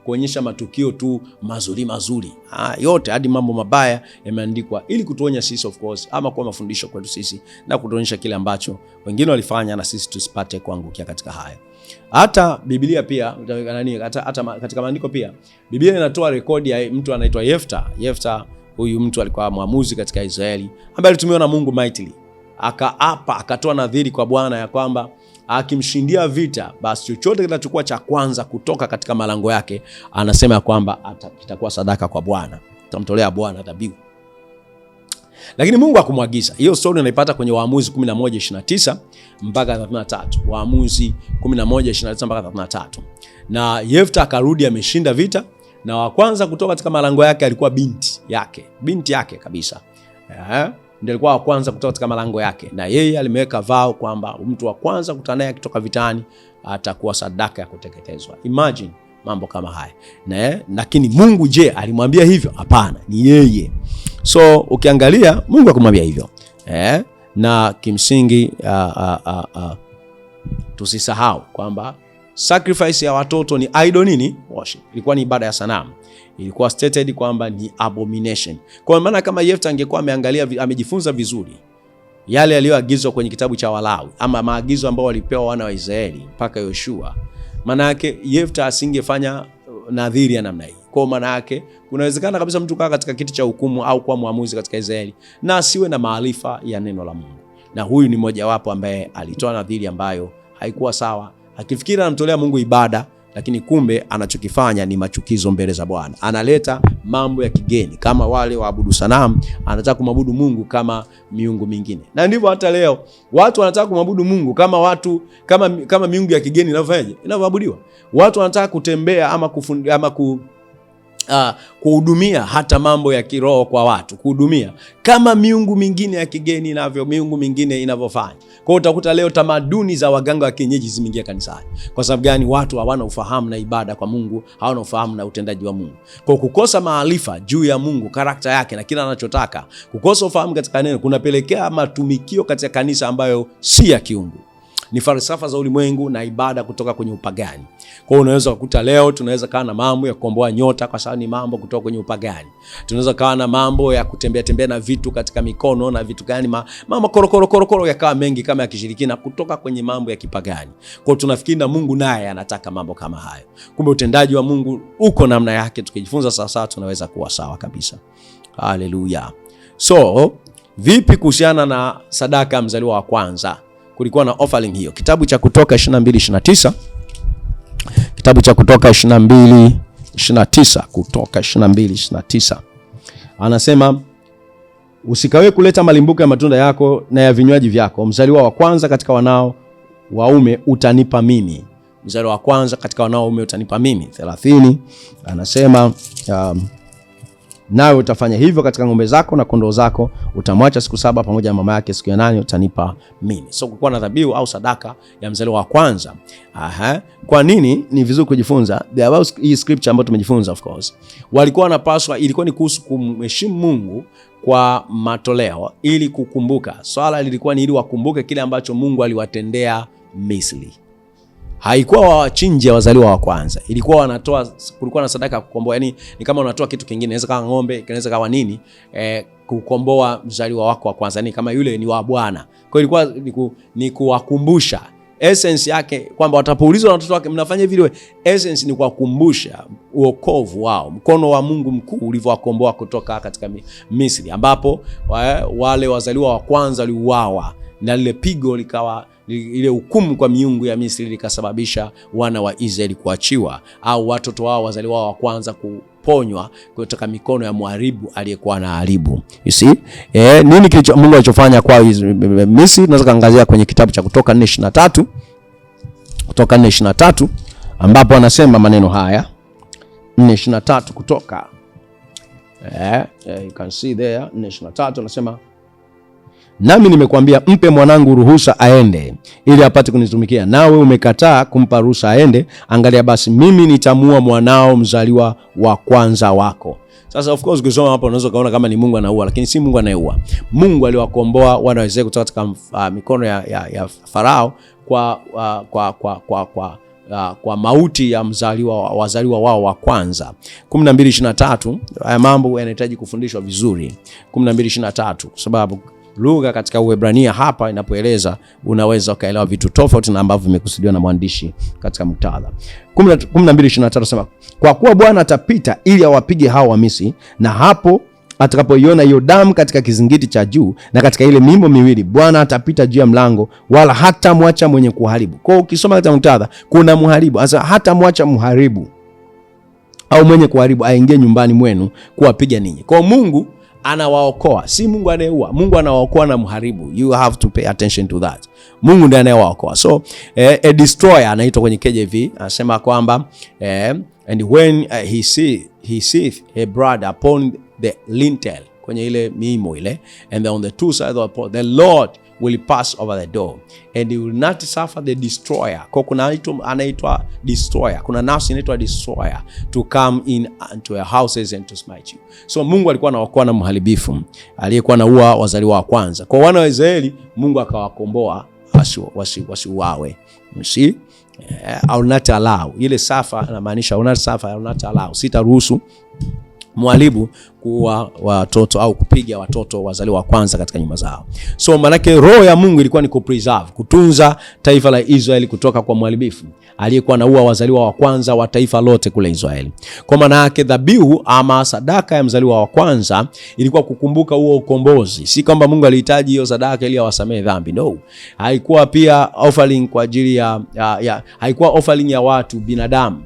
kuonyesha matukio tu mazuri. Yote hadi mambo mabaya yameandikwa ili kutuonya sisi of course, ama kwa mafundisho kwetu sisi na kutuonyesha kile ambacho wengine walifanya na sisi tusipate kuangukia katika hayo. Hata Biblia pia hata katika maandiko pia Biblia inatoa rekodi ya mtu anaitwa Yefta. Huyu mtu alikuwa mwamuzi katika Israeli ambaye alitumiwa na Mungu mightily. Akaapa, akatoa nadhiri kwa Bwana ya kwamba akimshindia vita, basi chochote kitachokuwa cha kwanza kutoka katika malango yake, anasema ya kwamba kitakuwa sadaka kwa Bwana, atamtolea Bwana dhabihu. Lakini Mungu hakumwagiza. Hiyo story unaipata kwenye Waamuzi 11:29 mpaka 33. Waamuzi 11:29 mpaka 33. Na Yefta akarudi ameshinda vita, na wa kwanza kutoka katika malango yake alikuwa binti yake kabisa. Ndio alikuwa wa kwanza kutoka katika malango yake, na yeye alimeweka vao kwamba mtu wa kwanza kukutana naye kutoka vitani atakuwa sadaka ya kuteketezwa. Imagine mambo kama haya. Lakini Mungu je, alimwambia hivyo? Hapana, ni yeye. So ukiangalia Mungu hakumwambia hivyo. Na kimsingi tusisahau kwamba sacrifice ya watoto ni idol worship. Ilikuwa ni ibada ya sanamu. Ilikuwa stated kwamba ni abomination. Kwa maana kama Yefta angekuwa amejifunza vizuri yale yaliyoagizwa kwenye kitabu cha Walawi, ama maagizo ambao walipewa wana wa Israeli mpaka Yoshua, maana yake Yefta asingefanya nadhiri ya namna hii. Kwa maana yake kunawezekana kabisa mtu kaa katika kiti cha hukumu au kuwa muamuzi katika Israeli na asiwe na maarifa ya neno la Mungu. Na huyu ni mmoja wapo ambaye alitoa nadhiri ambayo haikuwa sawa, akifikiri anamtolea Mungu ibada, lakini kumbe anachokifanya ni machukizo mbele za Bwana. Analeta mambo ya kigeni kama wale waabudu sanamu, anataka kumwabudu Mungu kama miungu mingine. Na ndivyo hata leo watu wanataka kumwabudu Mungu kama miungu ya kigeni inavyoabudiwa. Watu wanataka kutembea ama kuhudumia hata mambo ya kiroho kwa watu, kuhudumia kama miungu mingine ya kigeni miungu mingine inavyofanya. Kwa hiyo utakuta leo tamaduni za waganga wa kienyeji zimeingia kanisani. Kwa sababu gani? Watu hawana ufahamu na ibada kwa Mungu, hawana ufahamu na utendaji wa Mungu. Kwa kukosa maarifa juu ya Mungu, karakta yake na kila anachotaka, kukosa ufahamu katika neno kunapelekea matumikio katika kanisa ambayo si ya kiungu. Ni falsafa za ulimwengu na ibada kutoka kwenye upagani. Kwa hiyo unaweza kukuta leo tunaweza kaa na mambo ya kukomboa nyota kwa sababu ni mambo kutoka kwenye upagani. Tunaweza kaa na mambo ya kutembea na vitu katika mikono na vitu gani, mama korokoro yakawa mengi kama ya kishirikina kutoka kwenye mambo ya kipagani. Kwa hiyo tunafikiri na Mungu naye anataka mambo kama hayo. Kumbe utendaji wa Mungu uko namna yake, tukijifunza sasa tunaweza kuwa sawa kabisa. Haleluya. So, vipi kuhusiana na sadaka ya mzaliwa wa kwanza? Kulikuwa na offering hiyo. Kitabu cha Kutoka 22:29. Kitabu cha Kutoka 22:29. Kutoka 22:29. Anasema, usikawe kuleta malimbuko ya matunda yako na ya vinywaji vyako. Mzaliwa wa kwanza katika wanao waume utanipa mimi. Mzaliwa wa kwanza katika wanao waume utanipa mimi. 30. Anasema nawe utafanya hivyo katika ng'ombe zako na kondoo zako, utamwacha siku 7 pamoja na mama yake, siku ya 8 utanipa mimi. So kulikuwa na dhabihu au sadaka ya mzaliwa wa kwanza. Kwa nini ni vizuri kujifunza? Hii scripture ambayo tumejifunza of course. Walikuwa wanapaswa, ilikuwa ni kuhusu kumheshimu Mungu kwa matoleo ili kukumbuka. Swala lilikuwa ni ili wakumbuke kile ambacho Mungu aliwatendea Misri. Haikuwa wawachinje wazaliwa wa kwanza. Ilikuwa wanatoa, kulikuwa na sadaka kukomboa. Yani ni kama unatoa kitu kingine, inaweza kama ng'ombe, inaweza kama nini, kukomboa mzaliwa wako wa kwanza. Yani kama yule ni wa Bwana. Kwa hiyo ilikuwa ni kuwakumbusha. Essence yake kwamba watapoulizwa na watoto wake mnafanya vile, essence ni kuwakumbusha uokovu wao, mkono wa Mungu mkuu ulivyowakomboa kutoka katika Misri, ambapo wale wazaliwa wa kwanza waliuawa na lile pigo likawa, ile hukumu kwa miungu ya Misri likasababisha wana wa Israeli kuachiwa, au watoto wao wazaliwa wa kwanza kuponywa kutoka mikono ya mharibu aliyekuwa anaharibu. You see? Nini kilicho Mungu alichofanya kwa Misri? Tunaweza kaangazia kwenye kitabu cha Kutoka 4:23. Kutoka 4:23 ambapo anasema maneno haya. 4:23 Kutoka. You can see there 4:23 anasema, nami nimekuambia mpe mwanangu ruhusa aende ili apate kunitumikia, nawe umekataa kumpa ruhusa aende. Angalia basi mimi nitamua mwanao mzaliwa wa kwanza wako. Sasa of course ukisoma hapo unaweza kaona kama ni Mungu anaua, lakini si Mungu anayeua. Mungu aliwakomboa wana wa Israeli kutoka katika mikono ya Farao kwa kwa mauti ya wazaliwa wao wa kwanza. 12:23 haya mambo yanahitaji kufundishwa vizuri. 12:23 kwa sababu lugha katika Uebrania hapa inapoeleza unaweza ukaelewa vitu tofauti na ambavyo vimekusudiwa na mwandishi katika muktadha. 12:23 sema, kwa kuwa Bwana atapita ili awapige hao wa Misri, na hapo atakapoiona hiyo damu katika kizingiti cha juu na katika ile miimo miwili, Bwana atapita juu ya mlango, wala hata mwacha mwenye kuharibu. Kwa ukisoma katika muktadha kuna mharibu, sasa hata mwacha mharibu au mwenye kuharibu aingie nyumbani mwenu kuwapiga ninyi. Kwa Mungu anawaokoa, si Mungu anayeua. Mungu anawaokoa na mharibu. You have to pay attention to that. Mungu ndiye anayewaokoa. So a destroyer anaitwa kwenye KJV, anasema kwamba and when he seeth a blood upon the lintel, kwenye ile miimo ile, and on the two sides of the port, the Lord will pass over the door and he will not suffer the destroyer. Kwa kuna anaitwa destroyer, kuna nafsi inaitwa destroyer to come in into your houses and to smite you. So Mungu alikuwa anaokoa na mharibifu aliyekuwa anaua wazaliwa wa kwanza. Kwa wana wa Israeli Mungu akawakomboa wasiuawe. You see? I will not allow. Ile safa inamaanisha I will not suffer, I will not allow. Sitaruhusu mharibu kuua watoto au kupiga watoto wazaliwa wa kwanza katika nyumba zao. So manake roho ya Mungu ilikuwa ni kupreserve, kutunza taifa la Israeli kutoka kwa mharibifu aliyekuwa anaua wazaliwa wa kwanza wa taifa lote kule Israeli. Kwa maana yake dhabihu ama sadaka ya mzaliwa wa kwanza ilikuwa kukumbuka huo ukombozi. Si kwamba Mungu alihitaji hiyo sadaka ili awasamehe dhambi. No. Haikuwa pia offering kwa ajili ya haikuwa offering ya watu binadamu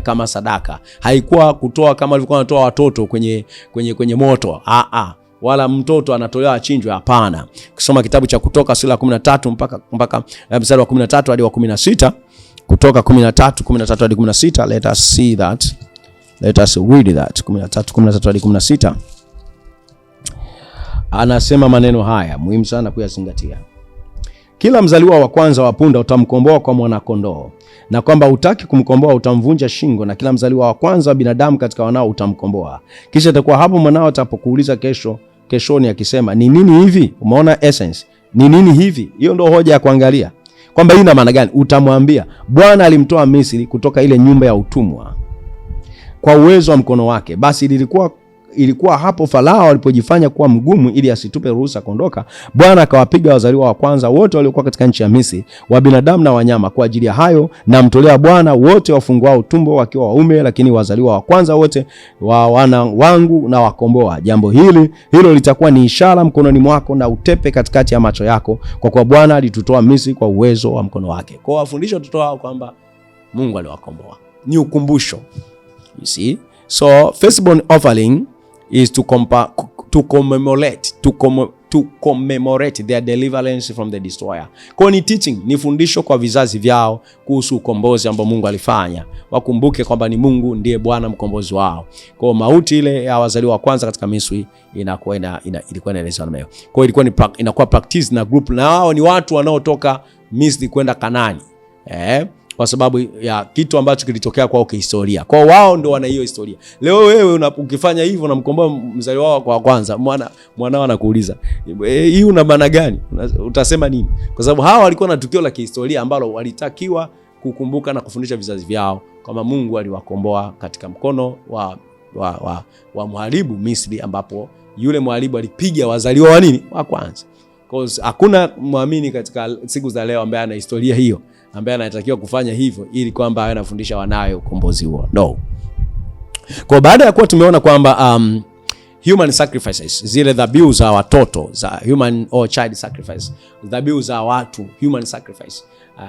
kama sadaka. Haikuwa kutoa kama walikuwa wanatoa watoto kwenye moto. Wala mtoto anatolewa achinjwe, hapana. Kusoma kitabu cha Kutoka sura 13 mpaka mstari wa 13 hadi wa 16. Kutoka 13 hadi 16. Let us see that. Let us read that. 13 hadi 16. Anasema maneno haya muhimu sana kuyazingatia. Kila mzaliwa wa kwanza wa punda utamkomboa kwa mwana kondoo, na kwamba utaki kumkomboa utamvunja shingo, na kila mzaliwa wa kwanza wa binadamu katika wanao utamkomboa. Kisha itakuwa hapo mwanao atapokuuliza keshoni akisema, ni nini hivi? Umeona essence? Ni nini hivi? Hiyo ndio hoja ya kuangalia. Kwamba hii ina maana gani? Utamwambia Bwana alimtoa Misri kutoka ile nyumba ya utumwa kwa uwezo wa mkono wake. Basi ilikuwa hapo Farao alipojifanya kuwa mgumu ili asitupe ruhusa kuondoka, Bwana akawapiga wazaliwa wa kwanza wote waliokuwa katika nchi ya Misri, wa binadamu na wanyama. Kwa ajili ya hayo namtolea Bwana wote wafungwao tumbo wakiwa waume, lakini wazaliwa wa kwanza wote wa wana wangu na wakomboa. Jambo hilo litakuwa ni ishara mkononi mwako na utepe katikati ya macho yako, kwa kuwa Bwana alitutoa Misri kwa uwezo wa mkono wake. Kwa wafundisho watoto wao kwamba Mungu aliwakomboa. Ni ukumbusho. You see? So firstborn offering is to commemorate their deliverance from the destroyer. Kwa ni teaching, ni fundisho kwa vizazi vyao kuhusu ukombozi ambao Mungu alifanya. Wakumbuke kwamba ni Mungu ndiye Bwana mkombozi wao. Kwa mauti ile ya wazaliwa wa kwanza katika Misri ilikuwa inaelezwa na hiyo. Kwa ilikuwa inakuwa practice na group, na wao ni watu wanaotoka Misri kwenda Kanaani. Kwa sababu ya kitu ambacho kilitokea kwao kihistoria. Kwa wao ndio wana hiyo historia. Leo wewe ukifanya hivyo unamkomboa mzaliwa wako wa kwanza, mwanao anakuuliza, hii una maana gani? Utasema nini? Kwa sababu hawa walikuwa na tukio la kihistoria ambalo walitakiwa kukumbuka na kufundisha vizazi vyao kama Mungu aliwakomboa katika mkono wa mharibu Misri, ambapo yule mharibu alipiga wazaliwa wa nini? Wa kwanza. Cause hakuna muamini katika siku za leo ambaye ana historia hiyo, ambaye anatakiwa kufanya hivyo ili kwamba awe anafundisha wanawe ukombozi huo. No. Kwa baada ya kuwa tumeona kwamba human sacrifices, zile dhabihu za watoto za human or child sacrifice, dhabihu za watu, human sacrifice,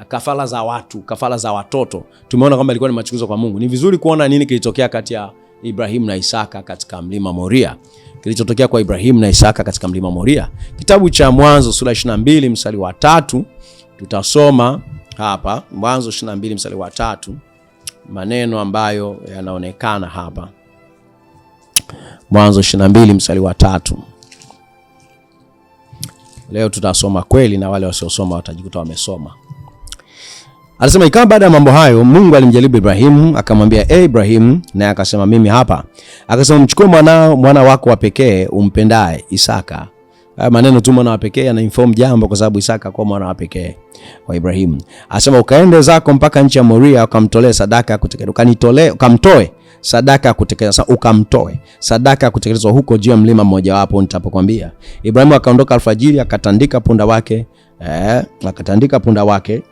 kafara za watu, kafara za watoto, tumeona kwamba ilikuwa ni machukizo kwa Mungu. Ni vizuri kuona nini kilitokea kati ya Ibrahim na Isaka katika mlima Moria. Kilichotokea kwa Ibrahim na Isaka katika mlima Moria, kitabu cha Mwanzo sura 22 mstari wa 3. Tutasoma hapa Mwanzo 22 mstari wa 3, maneno ambayo yanaonekana hapa. Mwanzo 22 mstari wa 3. Leo tutasoma kweli, na wale wasiosoma watajikuta wamesoma. Anasema, ikawa baada ya mambo hayo Mungu alimjaribu Ibrahim, akamwambia, Ibrahim, naye akasema, mimi hapa. Akasema, mchukue mwana wako wa pekee umpendaye Isaka, Maneno tu mwana wa pekee yana inform jambo, kwa sababu Isaka kwa mwana wa pekee wa Ibrahim. Anasema ukaende zako mpaka nchi ya Moria ukamtolee sadaka ya kuteketezwa. Ukamtoe sadaka ya kuteketezwa. Ukamtoe sadaka ya kuteketezwa huko juu ya mlima mmoja wapo nitapokuambia. Ibrahim akaondoka alfajiri, akatandika punda wake,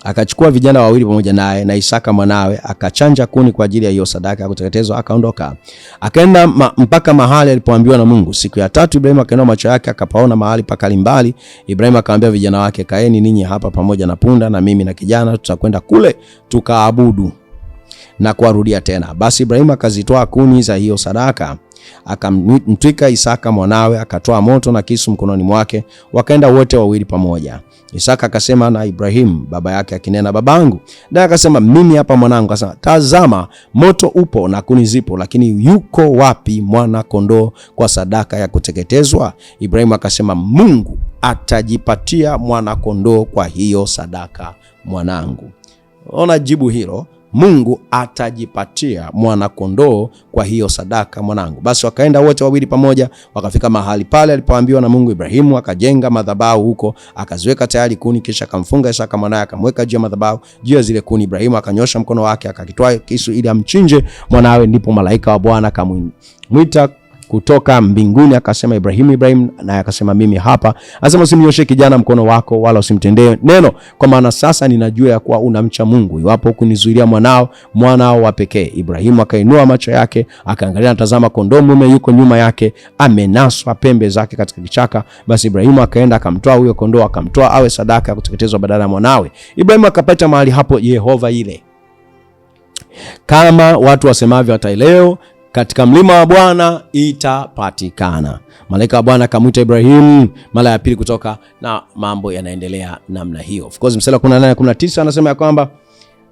akachukua vijana wawili pamoja naye na Isaka mwanawe, akachanja kuni kwa ajili ya hiyo sadaka ya kuteketezwa, akaondoka. Akaenda mpaka mahali alipoambiwa na Mungu. Siku ya tatu Ibrahim akainua macho yake akapaona mahali pakali mbali. Ibrahim akamwambia vijana wake, kaeni ninyi hapa pamoja na punda, na mimi na kijana tutakwenda kule tukaabudu na kuarudia tena. Basi Ibrahim akazitoa kuni za hiyo sadaka, akamtwika Isaka mwanawe, akatoa moto na kisu mkononi mwake, wakaenda wote wawili pamoja. Isaka akasema na Ibrahim baba yake akinena, babangu. Naye akasema, mimi hapa mwanangu. Akasema, tazama moto upo na kuni zipo, lakini yuko wapi mwana kondoo kwa sadaka ya kuteketezwa? Ibrahim akasema, Mungu atajipatia mwana kondoo kwa hiyo sadaka mwanangu. Ona jibu hilo, Mungu atajipatia mwana kondoo kwa hiyo sadaka mwanangu. Basi wakaenda wote wawili pamoja, wakafika mahali pale alipoambiwa na Mungu. Ibrahimu akajenga madhabahu huko, akaziweka tayari kuni, kisha akamfunga Isaka mwanae, akamweka juu ya madhabahu, juu ya zile kuni. Ibrahimu akanyosha mkono wake, akakitoa kisu ili amchinje mwanawe. Ndipo malaika wa Bwana akamwita kutoka mbinguni, akasema, Ibrahimu, Ibrahimu. Naye akasema, mimi hapa. Anasema, usimnyoshe kijana mkono wako, wala usimtendee neno, kwa maana sasa ninajua ya kuwa unamcha Mungu, iwapo kunizuilia mwanao wa pekee. Ibrahimu akainua macho yake akaangalia, na tazama, kondoo mume yuko nyuma yake, amenaswa pembe zake katika kichaka. Basi Ibrahimu akaenda akamtoa huyo kondoo, akamtoa awe sadaka ya kuteketezwa badala ya mwanawe. Ibrahimu akapata mahali hapo Yehova ile, kama watu wasemavyo hata leo, katika mlima wa Bwana itapatikana. Malaika wa Bwana akamwita Ibrahimu mara ya pili kutoka, na mambo yanaendelea namna hiyo. Of course mstari 18-19 anasema ya kwamba,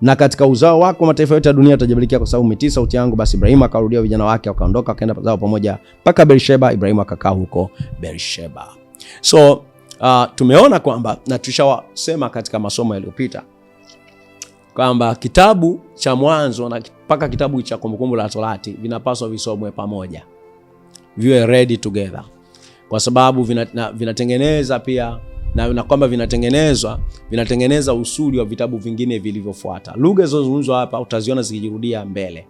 na katika uzao wako mataifa yote ya dunia yatajabarikiwa, kwa sababu umetii sauti yangu. Basi Ibrahimu akarudia vijana wake, wakaondoka wakaenda zao pamoja mpaka Beersheba. Ibrahimu akakaa huko Beersheba. So tumeona kwamba, na tushawasema katika masomo yaliyopita kwamba kitabu cha Mwanzo na mpaka kitabu cha Kumbukumbu la Torati vinapaswa visomwe pamoja, viwe ready together, kwa sababu vinatengeneza pia na kwamba vinatengeneza usuli wa vitabu vingine vilivyofuata. Lugha zilizozungumzwa hapa utaziona zikijirudia mbele.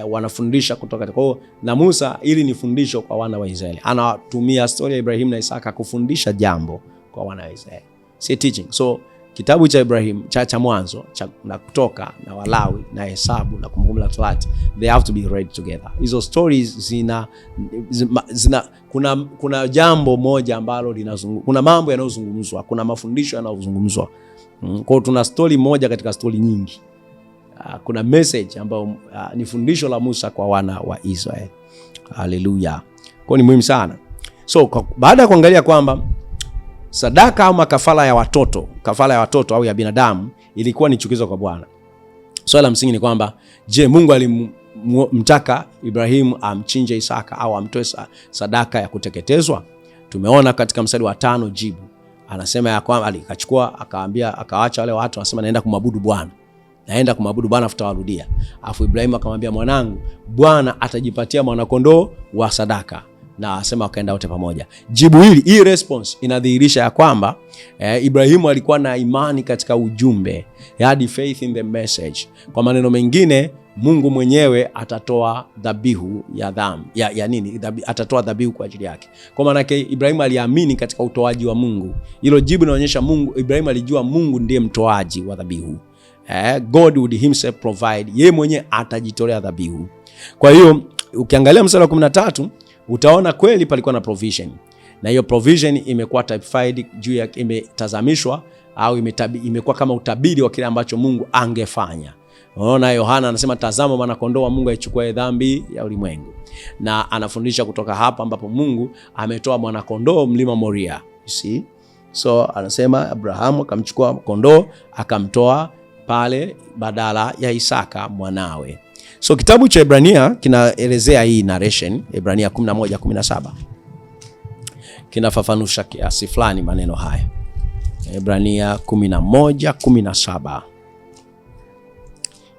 Wanafundisha kutoka kwa na Musa, ili ni fundisho kwa wana wa Israeli. Anatumia story ya Ibrahim na Isaka kufundisha jambo kwa wana wa Israeli, si teaching. So kitabu cha Ibrahim cha Mwanzo na Kutoka na Walawi na Hesabu na Kumbukumbu la Torati, they have to be read together. Hizo stories kuna jambo moja ambalo linazungumzwa, kuna mambo yanayozungumzwa, kuna mafundisho yanayozungumzwa. Kwa tuna story moja katika story nyingi. Kuna message ambayo ni fundisho la Musa kwa wana wa Israeli. Haleluya. Kwa ni muhimu sana. So baada ya kuangalia kwamba sadaka au makafara ya watoto au ya binadamu ilikuwa ni chukizo kwa Bwana, swali la msingi ni kwamba, je, Mungu alimtaka Ibrahimu amchinje Isaka au amtoe sadaka ya kuteketezwa? Tumeona katika mstari wa 5 jibu. Anasema ya kwamba alikachukua akawaacha wale watu, anasema naenda kumwabudu Bwana afutawarudia. Afu Ibrahimu akamwambia, mwanangu, Bwana atajipatia mwana kondoo wa sadaka, na asema wakaenda wote pamoja. Jibu hii response inadhihirisha ya kwamba Ibrahimu alikuwa na imani katika ujumbe, he had faith in the message. Kwa maneno mengine, Mungu mwenyewe atatoa dhabihu ya atatoa dhabihu kwa ajili yake. Kwa maana yake Ibrahimu aliamini katika utoaji wa Mungu. Hilo jibu linaonyesha Ibrahimu alijua Mungu ndiye mtoaji wa dhabihu. God would himself provide, yeye mwenyewe atajitolea dhabihu. Kwa hiyo ukiangalia mstari wa 13 utaona kweli palikuwa na provision, na hiyo provision imekuwa typified juu ya, imetazamishwa au imekuwa kama utabiri wa kile ambacho Mungu angefanya. Unaona, Yohana anasema, tazama mwana kondoo wa Mungu aichukue dhambi ya ulimwengu, na anafundisha kutoka hapa ambapo Mungu ametoa mwana kondoo mlima Moria. You see? So anasema Abrahamu akamchukua kondoo akamtoa pale badala ya Isaka mwanawe. So kitabu cha Ibrania kinaelezea hii narration. Ibrania 11:17 kinafafanusha kiasi fulani maneno haya. Ibrania 11:17.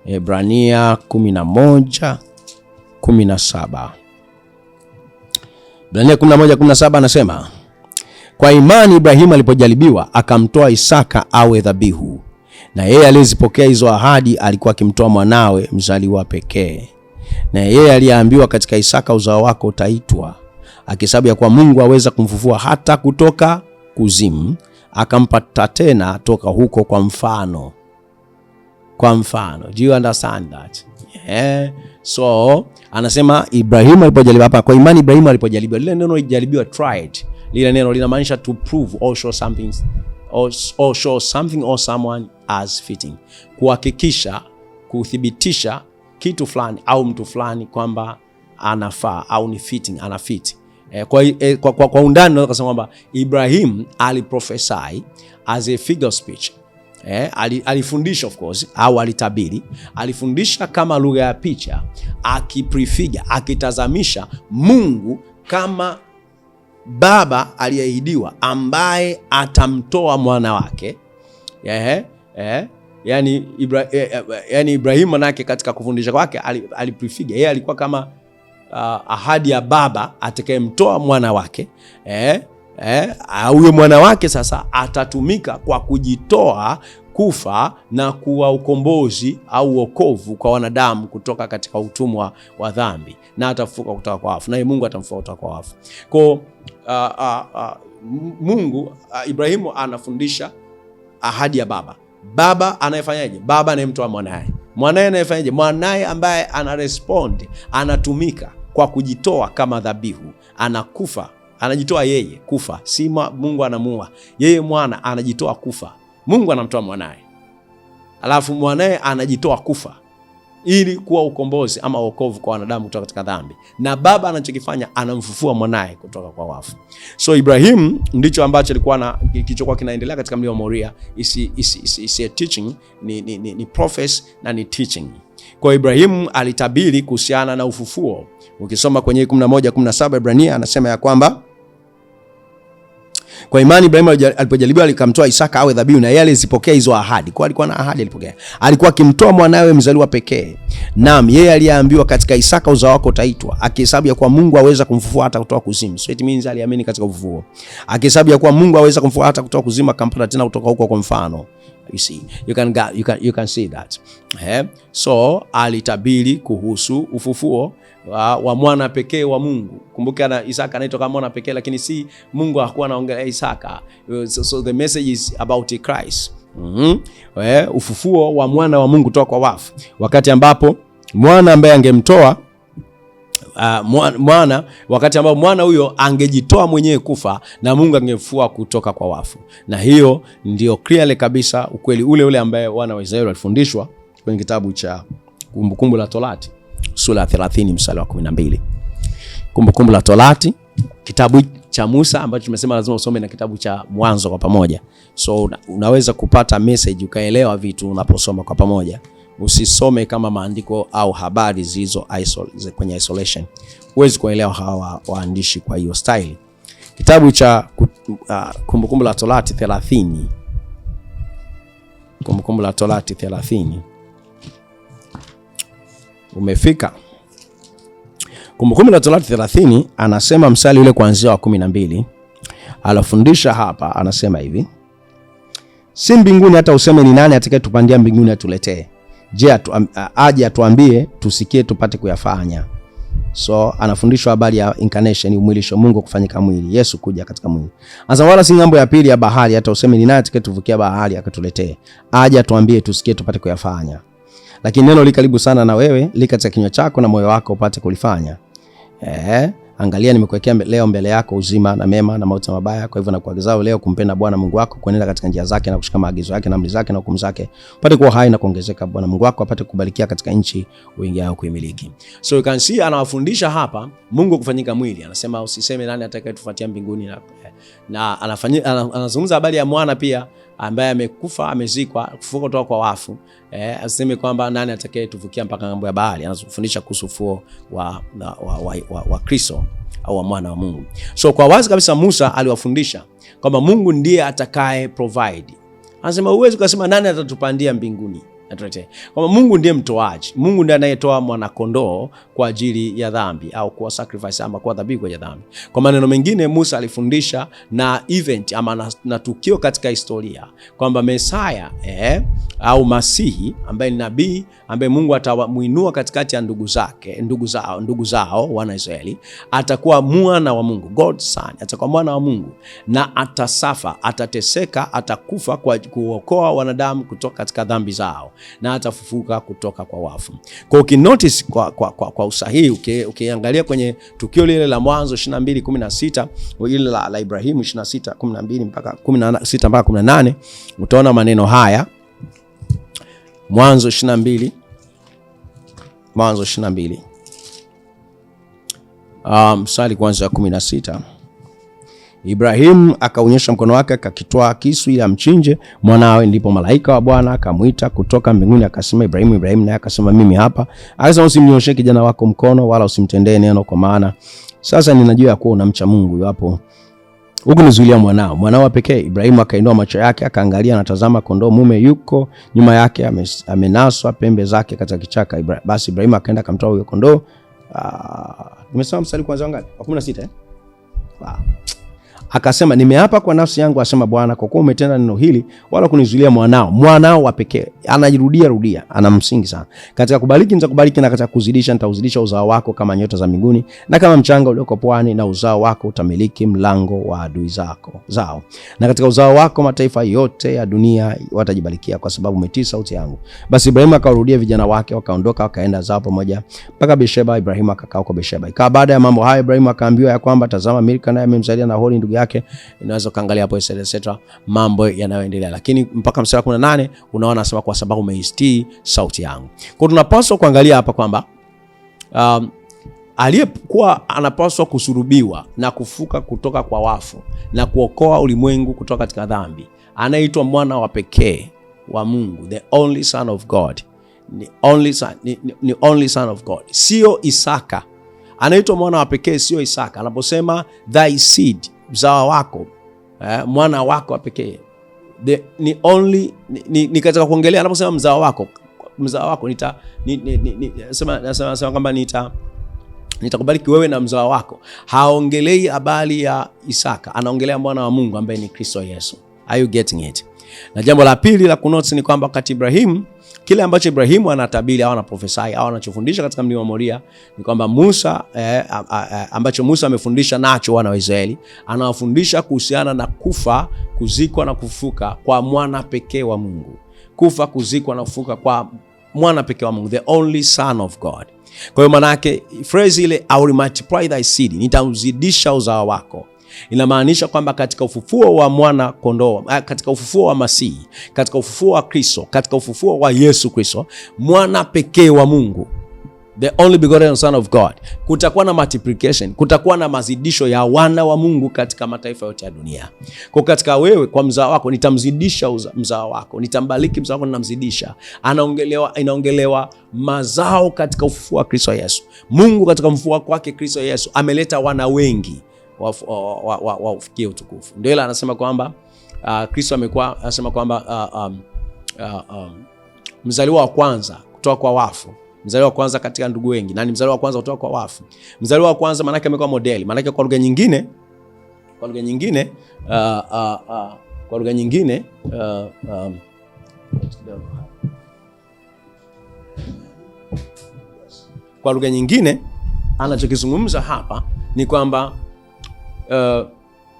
Ibrania 11:17. Ibrania 11:17 anasema, Kwa imani Ibrahimu alipojaribiwa akamtoa Isaka awe dhabihu, na yeye aliyezipokea hizo ahadi alikuwa akimtoa mwanawe mzaliwa pekee. Na yeye aliyeambiwa katika Isaka uzao wako utaitwa, akihesabu ya kuwa Mungu aweza kumfufua hata kutoka kuzimu, akampata tena toka huko kwa mfano. Do you understand that? Yeah. So anasema Ibrahimu alipojaribiwa hapa, kwa imani Ibrahimu alipojaribiwa. Lile neno jaribiwa, tried, lile neno linamaanisha to prove or show something or someone as fitting, kuhakikisha, kuthibitisha kitu fulani au mtu fulani kwamba anafaa au ni fitting, anafit. Kwa undani naweza kusema kwamba Ibrahim aliprophesy as a figure of speech. Alifundisha of course, au alitabiri, alifundisha kama lugha ya picha, akiprefigure, akitazamisha Mungu kama baba aliyeahidiwa ambaye atamtoa mwana wake. Yani Ibrahim manake katika kufundisha kwake aliprefigure, yeye alikuwa kama ahadi ya baba atakayemtoa mwana wake. Huyo mwana wake sasa atatumika kwa kujitoa, kufa na kuwa ukombozi au wokovu kwa wanadamu kutoka katika utumwa wa dhambi, na atafufuka kutoka kwa wafu, na Mungu atamfufua kutoka kwa wafu. Kwa Mungu, Ibrahimu anafundisha ahadi ya baba. Baba anayefanyaje? Baba anayemtoa mwanae. Mwanae anayefanyaje? Mwanae ambaye anarespond, anatumika kwa kujitoa kama dhabihu, anakufa, anajitoa yeye kufa, si Mungu anamuua yeye. Mwana anajitoa kufa, Mungu anamtoa mwanae, alafu mwanae anajitoa kufa ili kuwa ukombozi ama wokovu kwa wanadamu kutoka katika dhambi, na baba anachokifanya anamfufua mwanae kutoka kwa wafu. So Ibrahim ndicho ambacho alikuwa kilichokuwa kinaendelea katika mlima Moria. Is a teaching, ni prophecy na ni teaching. Kwa Ibrahim alitabiri kuhusiana na ufufuo. Ukisoma kwenye 11:17 Ibrania anasema ya kwamba kwa imani Ibrahim alipojaribiwa alikamtoa Isaka awe dhabihu, na yeye alizipokea hizo ahadi. Kwa alikuwa na ahadi, alipokea. Alikuwa akimtoa mwanawe mzaliwa pekee. Naam, yeye aliambiwa katika Isaka uzao wako utaitwa, akihesabu ya kuwa Mungu aweza kumfufua hata kutoka kuzimu. So it means aliamini katika ufufuo. Akihesabu ya kuwa Mungu aweza kumfufua hata kutoka kuzimu, akampata tena kutoka huko kwa mfano. You see, you can see that. So alitabiri kuhusu ufufuo wa mwana pekee wa Mungu. Kumbuka Isaka anaitwa kama mwana pekee, lakini si Mungu hakuwa anaongelea Isaka. So the message is about Christ. Ufufuo wa mwana wa Mungu kutoka kwa wafu, wakati ambapo mwana ambaye angemtoa mwana, wakati ambapo mwana huyo angejitoa mwenyewe kufa na Mungu angemfufua kutoka kwa wafu. Na hiyo ndio clearly kabisa ukweli ule ambaye wana wa Israeli walifundishwa kwenye kitabu cha Kumbukumbu la Torati sura 30 mstari wa 12. Kumbukumbu la Torati, kitabu cha Musa ambacho tumesema lazima usome na kitabu cha Mwanzo kwa pamoja. So unaweza kupata message ukaelewa vitu unaposoma kwa pamoja. Usisome kama maandiko au habari zilizo kwenye isolation. Huwezi kuelewa hawa waandishi kwa hiyo style. Kitabu cha Kumbukumbu la Torati 30. Kumbukumbu la Torati 30. Umefika? Kumbukumbu la Torati 30 anasema mstari ule kuanzia wa 12. Alafundisha hapa anasema hivi: si mbinguni hata useme ni nani atakayetupandia mbinguni atuletee. Je, aje atuambie tusikie tupate kuyafanya. So anafundishwa habari ya incarnation, umwilisho, Mungu kufanyika mwili, Yesu kuja katika mwili. Anasema wala si ngambo ya pili ya bahari hata useme ni nani atakayetuvukia bahari akatuletee. Aje atuambie tusikie tupate kuyafanya. Lakini neno li karibu sana na wewe, li katika kinywa chako na moyo wako upate kulifanya. Angalia nimekuwekea leo mbele yako uzima na mema na mauti na mabaya. Kwa hivyo nakuagiza leo kumpenda Bwana Mungu wako, kuenenda katika njia zake na kushika maagizo yake na amri zake na hukumu zake, upate kuwa hai na kuongezeka. Bwana Mungu wako apate kubarikia katika nchi uingiao kuimiliki. So you can see anawafundisha hapa Mungu kufanyika mwili. Anasema usiseme nani atakayetufuatia mbinguni, na anazungumza habari ya mwana pia ambaye amekufa, amezikwa, kufufuka kutoka kwa wafu. Aseme kwamba nani atakayetuvukia mpaka ng'ambo ya bahari. Anazufundisha kuhusu ufufuo wa Kristo au wa mwana wa Mungu. So kwa wazi kabisa Musa aliwafundisha kwamba Mungu ndiye atakaye provide. Anasema huwezi kusema nani atatupandia mbinguni. Kwamba Mungu ndiye mtoaji. Mungu ndiye anayetoa mwana kondoo kwa ajili ya dhambi, au kwa sacrifice ama kwa dhabihu kwa dhambi. Kwa maneno mengine, Musa alifundisha na event ama na tukio katika historia kwamba Mesaya au Masihi ambaye ni nabii ambaye Mungu atamuinua katikati ya ndugu zao wana Israeli, atakuwa mwana wa Mungu, God's son, atakuwa mwana wa Mungu, na atasafa, atateseka, atakufa kwa kuokoa wanadamu kutoka katika dhambi zao, na atafufuka kutoka kwa wafu. Kwa ukinotice kwa usahihi, ukiangalia kwenye tukio lile la Mwanzo 22:16, ile la Ibrahimu 26:12 mpaka 16 mpaka 18, utaona maneno haya. Mwanzo 22 mstari kwanza 16. Ibrahimu akaonyesha mkono wake, akakitoa kisu ili amchinje mwanawe. Ndipo malaika wa Bwana akamwita kutoka mbinguni akasema, Ibrahimu, Ibrahimu. Naye akasema, mimi hapa. Akasema, usimnyoshe kijana wako mkono, wala usimtendee neno, kwa maana sasa ninajua ya kuwa unamcha Mungu, iwapo hukunizuilia mwanao pekee. Ibrahimu akainua macho yake akaangalia, na tazama, kondoo mume yuko nyuma yake, amenaswa pembe zake katika kichaka. Basi Ibrahimu akaenda akamtoa huyo kondoo. Nimesema mstari kwanza ngapi? 16 Akasema, nimeapa kwa nafsi yangu, asema Bwana, kwa kuwa umetenda neno hili, wala kunizuilia mwanao wa pekee. Anajirudia, ana msingi sana. Katika kubariki nitakubariki, na katika kuzidisha nitauzidisha uzao wako kama nyota za mbinguni na kama mchanga ulioko pwani, na uzao wako utamiliki mlango wa adui zao. Na katika uzao wako mataifa yote ya dunia watajibarikia, kwa sababu umetii sauti yangu. Basi Ibrahimu akawarudia vijana wake, wakaondoka wakaenda zao pamoja mpaka Beersheba. Ibrahimu akakaa huko Beersheba. Ikawa baada ya mambo haya, Ibrahimu akaambiwa ya kwamba, tazama, Milka naye amemzalia Nahori ndugu yake. Inaweza kaangalia hapo etc. mambo yanayoendelea, lakini mpaka mstari 18 unaona anasema, kwa sababu umeitii sauti yangu. Kwa tunapaswa kuangalia hapa kwamba aliyekuwa anapaswa kusurubiwa na kufuka kutoka kwa wafu na kuokoa ulimwengu kutoka katika dhambi, anaitwa mwana wa pekee wa Mungu, the only son of God. Ni only son of God, sio Isaka. Anaitwa mwana wa pekee, sio Isaka. Anaposema thy seed, mzao wako, mwana wako wa pekee, ni katika kuongelea. Anaposema mzao wako nasema kwamba nitakubariki wewe na mzao wako. Haongelei habari ya Isaka, anaongelea mwana wa Mungu ambaye ni Kristo Yesu. Are you getting it? Na jambo la pili la kunotes ni kwamba wakati Ibrahimu, kile ambacho Ibrahimu anatabiri au anaprofesai au anachofundisha katika mlima Moria ni kwamba Musa ambacho Musa amefundisha nacho wana wa Israeli, anawafundisha kuhusiana na kufa, kuzikwa na kufufuka kwa mwana pekee wa Mungu. Kufa, kuzikwa na kufufuka kwa mwana pekee wa Mungu, the only son of God. Kwa hiyo maana yake phrase ile, I will multiply thy seed, nitauzidisha uzao wako, inamaanisha kwamba katika ufufuo wa mwana kondoo, katika ufufuo wa Masihi, katika ufufuo wa Kristo, katika ufufuo wa Yesu Kristo, mwana pekee wa Mungu, the only begotten son of God, kutakuwa na multiplication, kutakuwa na mazidisho ya wana wa Mungu katika mataifa yote ya dunia. Kwa katika wewe, kwa mzao wako nitamzidisha mzao wako, nitambariki mzao wako, ninamzidisha. Inaongelewa mazao katika ufufuo wa Kristo Yesu. Mungu katika ufufuo wake Kristo Yesu ameleta wana wengi waufikie utukufu. Ndio ile anasema kwamba Kristo amekuwa, anasema kwamba mzaliwa wa kwanza kutoka kwa wafu, mzaliwa wa kwanza katika ndugu wengi, na ni mzaliwa wa kwanza kutoka kwa wafu. Mzaliwa wa kwanza maana yake amekuwa modeli. Maana yake kwa lugha nyingine anachokizungumza hapa ni kwamba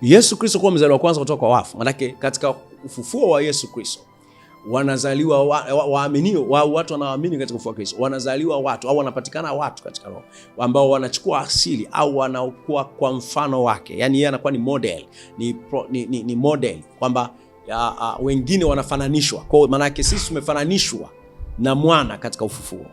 Yesu Kristo kuwa mzaliwa wa kwanza kutoka kwa wafu. Maana katika ufufuo wa Yesu Kristo wanazaliwa waaminio, watu wanaoamini katika ufufuo wa Kristo, wanazaliwa watu au wanapatikana watu katika roho ambao wanachukua asili au wanakuwa kwa mfano wake. Yani yeye anakuwa ni model, ni model kwamba wengine wanafananishwa. Kwa maana yake sisi tumefananishwa na mwana katika ufufuo.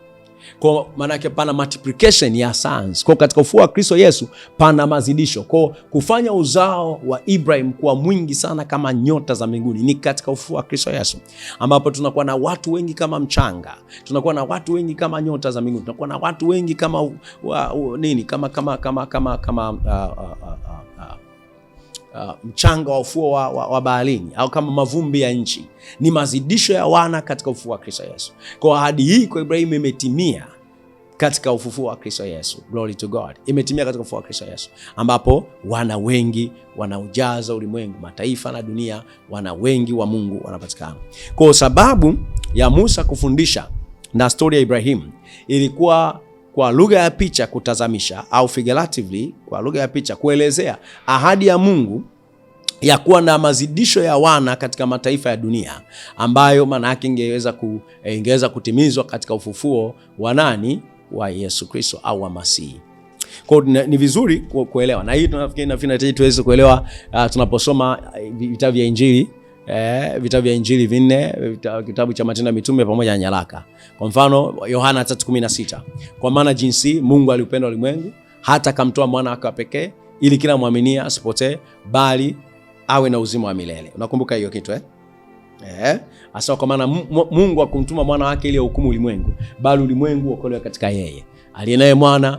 Kwa maana yake pana multiplication ya sons. Kwa katika ufufuo wa Kristo Yesu pana mazidisho. Kwa kufanya uzao wa Ibrahim kuwa mwingi sana kama nyota za mbinguni ni katika ufufuo wa Kristo Yesu, ambapo tunakuwa na watu wengi kama mchanga, tunakuwa na watu wengi kama nyota za mbinguni, tunakuwa na watu wengi kama mchanga wa ufuo wa baharini, au kama mavumbi ya nchi. Ni mazidisho ya wana katika ufufuo wa Kristo Yesu. Kwa ahadi hii kwa Ibrahimu imetimia katika ufufuo wa Kristo Yesu. Glory to God. Imetimia katika ufufuo wa Kristo Yesu, ambapo wana wengi wanaujaza ulimwengu, mataifa na dunia, wana wengi wa Mungu wanapatikana. Kwa sababu ya Musa kufundisha na story ya Ibrahimu ilikuwa kwa lugha ya picha kutazamisha, au figuratively kwa lugha ya picha kuelezea ahadi ya Mungu ya kuwa na mazidisho ya wana katika mataifa ya dunia, ambayo maana yake ingeweza kutimizwa katika ufufuo wa nani? Wa Yesu Kristo au wa Masihi. Kwa ni vizuri kuelewa, na hii tunahitaji tuweze kuelewa tunaposoma vitabu vya Injili, vitabu vya Injili vinne, kitabu cha Matendo ya Mitume pamoja na nyaraka. Kwa mfano Yohana 3:16, kwa maana jinsi Mungu aliupenda ulimwengu hata akamtoa mwana wake wa pekee, ili kila muaminia asipotee bali awe na uzima wa milele. Unakumbuka hiyo kitu Asa kwa maana Mungu akumtuma mwana wake ili ahukumu ulimwengu, bali ulimwengu uokolewe katika yeye. Aliyenaye mwana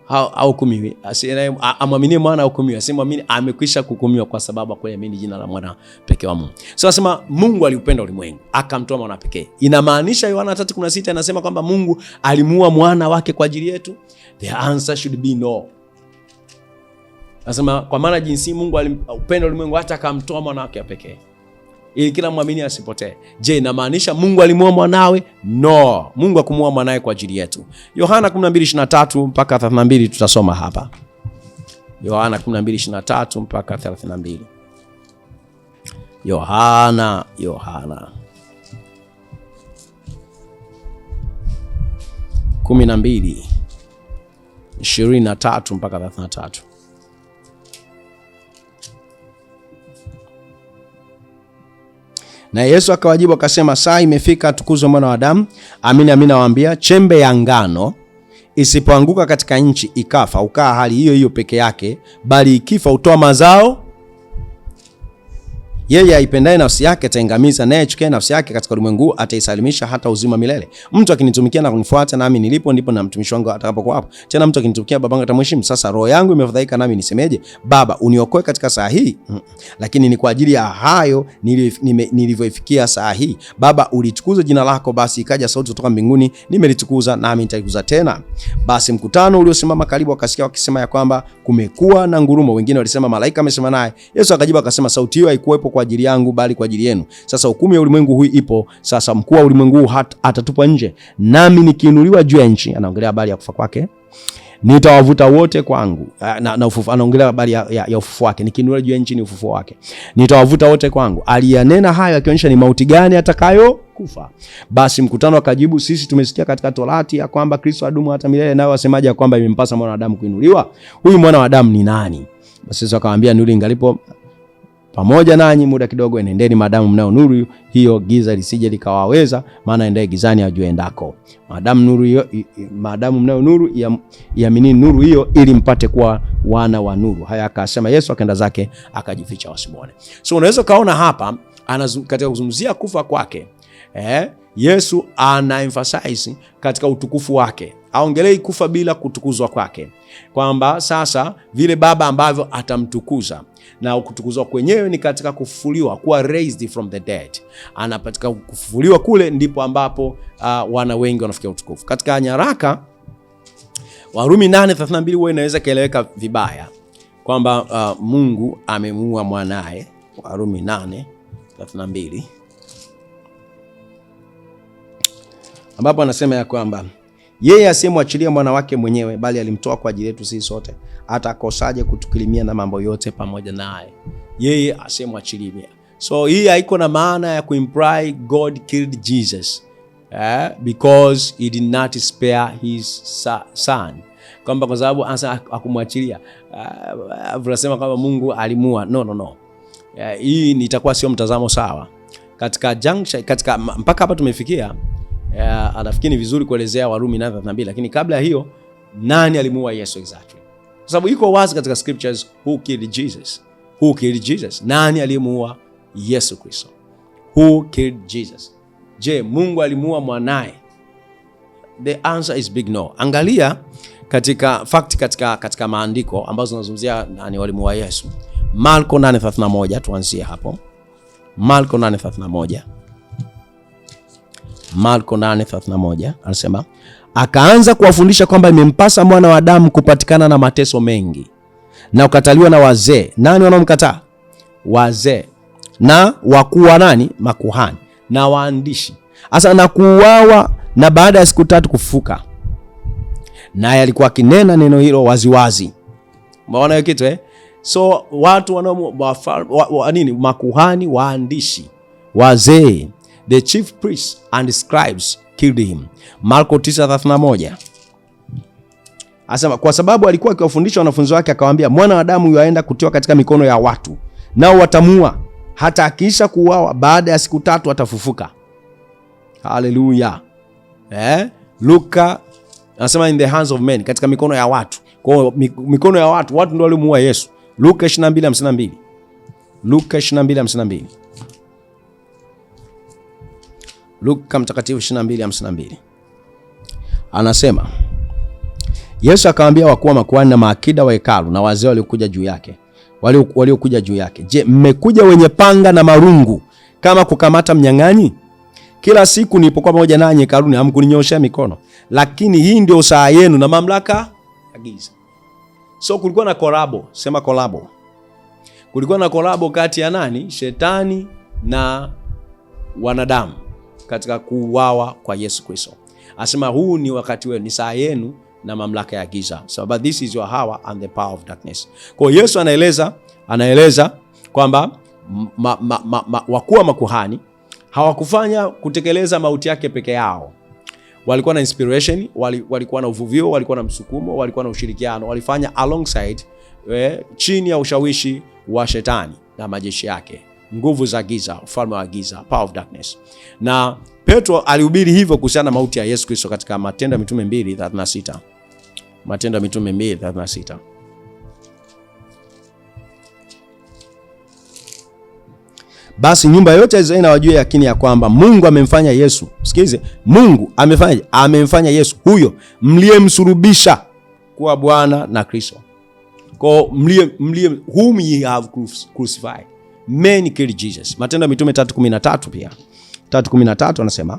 hahukumiwi, asiyenaye amwaminie mwana hahukumiwi, asimwamini amekwisha kuhukumiwa kwa sababu hakuamini jina la mwana pekee wa Mungu. So nasema Mungu aliupenda ulimwengu akamtoa mwana pekee. Inamaanisha Yohana 3:16 anasema kwamba Mungu alimuua mwana wake kwa ajili yetu? The answer should be no. Nasema kwa maana jinsi Mungu aliupenda ulimwengu hata akamtoa mwana wake pekee, ili kila muamini asipotee. Je, inamaanisha Mungu alimuua mwanawe? No, Mungu hakumuua mwanawe kwa ajili yetu. Yohana 12:23 mpaka 32 tutasoma hapa. Yohana 12:23 mpaka 32. Yohana 12:23 mpaka 33. Na Yesu akawajibu akasema, saa imefika atukuzwe mwana wa Adamu. Amini amini nawaambia, chembe ya ngano isipoanguka katika nchi ikafa, ukaa hali hiyo hiyo peke yake, bali ikifa utoa mazao. Yeye aipendaye nafsi yake ataangamiza, naye achukiaye nafsi yake katika ulimwengu ataisalimisha hata uzima milele. Mtu akinitumikia na kunifuata, nami nilipo ndipo na mtumishi wangu atakapokuwa hapo. Tena mtu akinitumikia, babangu atamheshimu. Sasa roho yangu imefadhaika, nami nisemeje? Baba, uniokoe katika saa hii. Lakini ni kwa ajili ya hayo nilivyoifikia saa hii. Baba, ulitukuza jina lako. Basi ikaja sauti kutoka mbinguni, nimelitukuza nami nitaikuza tena. Basi mkutano uliosimama karibu wakasikia wakisema ya kwamba kumekuwa na ngurumo. Wengine walisema malaika amesema naye. Yesu akajibu akasema, sauti hiyo haikuwepo kwa ajili yangu bali kwa ajili yenu. Sasa hukumu ya ulimwengu huu ipo. Sasa mkuu wa ulimwengu huu atatupwa nje, nami nikiinuliwa juu ya nchi. Anaongelea habari ya kufa kwake. Nitawavuta wote kwangu. Na ufufuo, anaongelea habari ya ufufuo wake. Nikiinuliwa juu ya nchi ni ufufuo wake. Nitawavuta wote kwangu. Aliyanena hayo akionyesha ni mauti gani atakayo kufa. Basi mkutano akajibu, sisi tumesikia katika Torati ya kwamba Kristo adumu hata milele, nayo wasemaje ya kwamba imempasa mwana wa Adamu kuinuliwa? Huyu mwana wa Adamu ni nani? Basi Yesu akamwambia, nuru ingalipo pamoja nanyi muda kidogo, enendeni maadamu mnao nuru hiyo, giza lisije likawaweza, maana endaye gizani ajue endako. Maadamu mnao nuru, iamini nuru hiyo, ili mpate kuwa wana wa nuru. Haya akasema Yesu, akaenda zake akajificha wasimuone. So unaweza kaona hapa katika kuzungumzia kufa kwake, Yesu ana emphasize katika utukufu wake. Aongelei kufa bila kutukuzwa kwake, kwamba sasa vile Baba ambavyo atamtukuza, na kutukuzwa kwenyewe ni katika kufufuliwa, kuwa raised from the dead. Anapatika kufufuliwa kule ndipo ambapo wana wengi wanafikia utukufu. Katika nyaraka Warumi 8:32 huwa inaweza kaeleweka vibaya kwamba Mungu amemuua mwanae. Warumi 8:32 ambapo anasema ya kwamba yeye asiyemwachilia mwana wake mwenyewe, bali alimtoa kwa ajili yetu sisi sote, atakosaje kutukirimia na mambo yote pamoja naye? Yeye asiyemwachilia. So hii haiko na maana ya kuimply God killed Jesus because he did not spare his son, kwamba kwa sababu akumwachilia tunasema kwamba Mungu alimua. No. Hii itakuwa sio mtazamo sawa katika junction, katika mpaka hapa tumefikia. Anafikiri ni vizuri kuelezea Warumi 8:32, lakini kabla ya hiyo, nani alimuua Yesu exactly? Kwa sababu iko wazi katika scriptures, who killed Jesus? Who killed Jesus? Nani alimuua Yesu Kristo? Who killed Jesus? Je, Mungu alimuua mwanae? The answer is big no. Angalia katika fact, katika maandiko ambazo zinazungumzia nani walimuua Yesu. Marko 8:31, tuanzie hapo. Marko 8:31. Marko 8:31 anasema, akaanza kuwafundisha kwamba imempasa mwana wa Adamu kupatikana na mateso mengi na ukataliwa na wazee. Nani wanaomkataa? Wazee na wakuu wa nani? Makuhani na waandishi. Asa na kuuawa na baada ya siku 3 kufufuka. Naye alikuwa akinena neno hilo waziwazi. Umeona hiyo kitu So watu nini? Makuhani, waandishi, wazee, the chief priests and scribes killed him. Marko 9:31. Asema kwa sababu alikuwa akiwafundisha wanafunzi wake, akawaambia, mwana wa Adamu yuaenda kutiwa katika mikono ya watu, nao watamua, hata akiisha kuuawa baada ya siku 3 atafufuka. Haleluya. Luka anasema in the hands of men, katika mikono ya watu. Kwa mikono ya watu ndio walimuua Yesu. Luka 22:52. Luka 22:52. Luka mtakatifu 22:52. Anasema, Yesu akamwambia wakuu wa makuhani na maakida wa hekalu na wazee waliokuja juu yake, je, mmekuja wenye panga na marungu kama kukamata mnyang'anyi? Kila siku nilipokuwa pamoja nanyi hekaluni hamkuninyoshea mikono, lakini hii ndio saa yenu na mamlaka ya giza. So kulikuwa na kolabo, sema kolabo. Kulikuwa na kolabo kati ya nani? Shetani na wanadamu katika kuuawa kwa Yesu Kristo. Asema huu ni wakati wenu, ni saa yenu na mamlaka ya giza. So but this is your hour and the power of darkness. Kwa Yesu anaeleza kwamba wakuu wa makuhani hawakufanya kutekeleza mauti yake peke yao. Walikuwa na inspiration, walikuwa na uvuvio, walikuwa na msukumo, walikuwa na ushirikiano, walifanya alongside, chini ya ushawishi wa shetani na majeshi yake, nguvu za giza, ufalme wa giza, power of darkness. Na Petro alihubiri hivyo kuhusiana na mauti ya Yesu Kristo katika Matendo ya Mitume 2:36. Matendo ya Mitume 2:36. Basi nyumba yote ya Israeli na wajue yakini ya kwamba Mungu amemfanya Yesu. Sikize, Mungu amemfanya Yesu huyo mliyemsulubisha kuwa Bwana na Kristo. Kwa whom ye have crucified. Men killed Jesus. Matendo ya Mitume 3:13 pia. 3:13 anasema,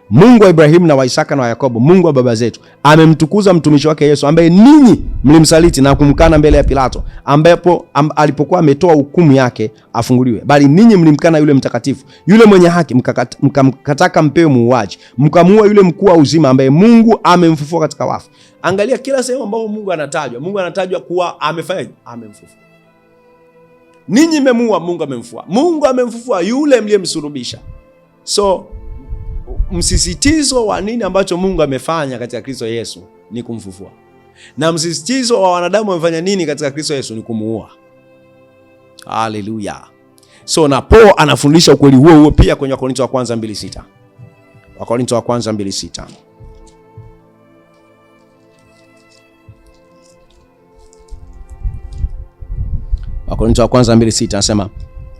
Mungu wa Ibrahimu na wa Isaka na wa Yakobo, Mungu wa baba zetu, amemtukuza mtumishi wake Yesu, ambaye ninyi mlimsaliti na kumkana mbele ya Pilato, ambapo alipokuwa ametoa hukumu yake afunguliwe. Bali ninyi mlimkana yule mtakatifu, yule mwenye haki, mkamkataka mpewe muuaji, mkamuua yule mkuu wa uzima, ambaye Mungu amemfufua katika wafu. Angalia kila sehemu ambapo Mungu anatajwa kuwa amefanya, amemfufua. Ninyi mmemuua, Mungu amemfufua. Mungu amemfufua yule mliyemsulubisha. So msisitizo wa nini ambacho Mungu amefanya katika Kristo Yesu ni kumfufua. Na msisitizo wa wanadamu wamefanya nini katika Kristo Yesu ni kumuua. Haleluya. So na Paul anafundisha ukweli huo pia kwenye Wakorintho wa kwanza 2:6. Wakorintho wa kwanza 2:6. Wakorintho wa kwanza 2:6 anasema,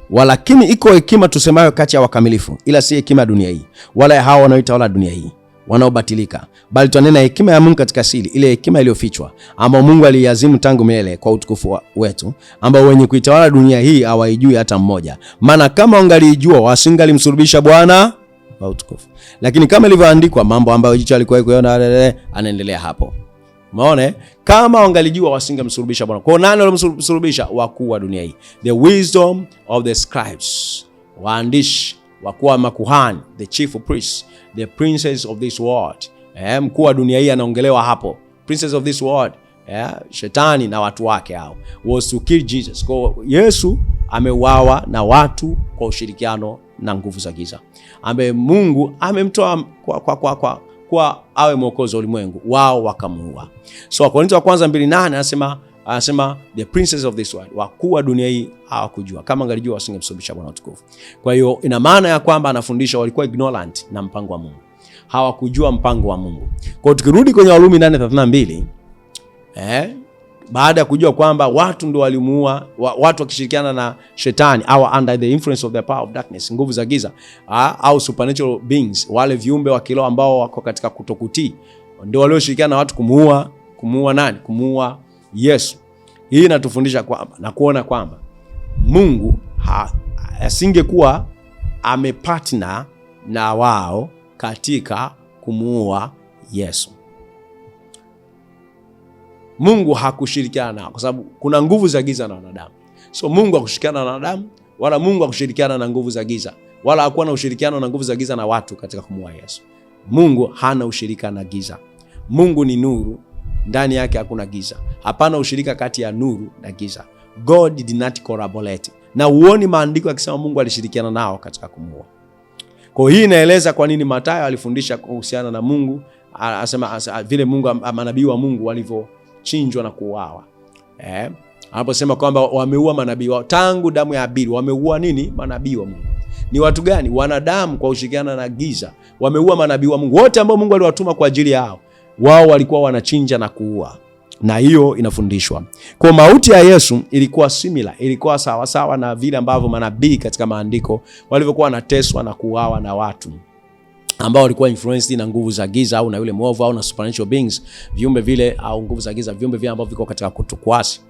walakini iko hekima tusemayo kati ya wakamilifu, ila si hekima dunia hii, wala ya hao wanaoitawala dunia hii wanaobatilika, bali twanena hekima ya Mungu katika siri, ile hekima iliyofichwa, ambao Mungu aliiazimu tangu milele kwa utukufu wetu, ambao wenye kuitawala dunia hii hawaijui hata mmoja. Maana kama wangalijua wasingalimsulubisha Bwana wa utukufu. Lakini kama ilivyoandikwa, mambo ambayo jicho alikuwa kuona, anaendelea hapo. Umeona? Kama wangalijua wasingemsulubisha Bwana. Kwa nani walimsulubisha? Wakuu wa dunia hii. The wisdom of the scribes. Waandishi, wakuu wa makuhani, the chief priests, the princes of this world. Mkuu wa dunia hii anaongelewa hapo. Princes of this world. Shetani na watu wake hao. Was to kill Jesus. Kwa Yesu ameuawa na watu kwa ushirikiano na nguvu za giza, ambaye Mungu amemtoa kwa awe mwokozi wa ulimwengu, wao wakamuua. So Wakorintho wa kwanza 2:8 anasema the princes of this world, wakuu wa dunia hii hawakujua. Kama angalijua wasingemsulubisha Bwana utukufu. Kwa hiyo ina maana ya kwamba anafundisha walikuwa ignorant na mpango wa Mungu. Hawakujua mpango wa Mungu. Kwa hiyo tukirudi kwenye Warumi 8:32, baada ya kujua kwamba watu ndio walimuua, watu wakishirikiana na shetani au under the influence of the power of darkness, nguvu za giza, au supernatural beings, wale viumbe wa kiroho ambao wako katika kutokutii, ndio walioshirikiana na watu kumuua nani? Kumuua Yesu. Hii inatufundisha kwamba na kuona kwamba Mungu asingekuwa amepartner na wao katika kumuua Yesu. Mungu hakushirikiana nao kwa sababu kuna nguvu za giza na wanadamu. So Mungu hakushirikiana na wanadamu, wala Mungu hakushirikiana na nguvu za giza, wala hakuwa na ushirikiano na nguvu za giza na watu katika kumuua Yesu. Mungu hana ushirika na giza. Mungu ni nuru, ndani yake hakuna giza. Hapana ushirika kati ya nuru na giza. God did not collaborate. Na uoni maandiko yakisema Mungu alishirikiana nao katika kumuua. Kwa hii inaeleza kwa nini Mathayo alifundisha kuhusiana na Mungu, asema vile Mungu, manabii wa Mungu walivyochinjwa na kuuawa. Anaposema kwamba wameua manabii wao tangu damu ya Abili. Wameua nini? Manabii wa Mungu. Ni watu gani? Wanadamu kwa ushirikiano na giza. Wameua manabii wa Mungu wote ambao Mungu aliwatuma kwa ajili yao. Wao walikuwa wanachinja na kuua. Na hiyo inafundishwa. Kwa mauti ya Yesu ilikuwa similar, ilikuwa sawa sawa na vile ambavyo manabii katika maandiko walivyokuwa wanateswa na kuuawa na watu ambao walikuwa influenced na nguvu za giza au na yule mwovu au na supernatural beings, viumbe vile au nguvu za giza, viumbe vile ambavyo viko katika kutukwasi.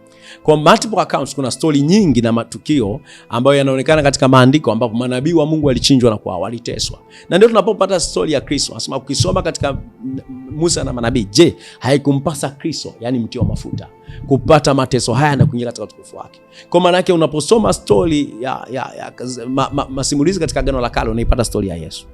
Kwa multiple accounts, kuna story nyingi na matukio ambayo yanaonekana katika maandiko ambapo manabii wa Mungu walichinjwa na kuuawa, waliteswa. Na ndio tunapopata story ya Kristo. Anasema ukisoma katika Musa na manabii, je, haikumpasa Kristo, yani mti wa mafuta, kupata mateso haya na kuingia katika utukufu wake? Kwa maana yake unaposoma story masimulizi katika Agano la Kale, unaipata story ya Yesu.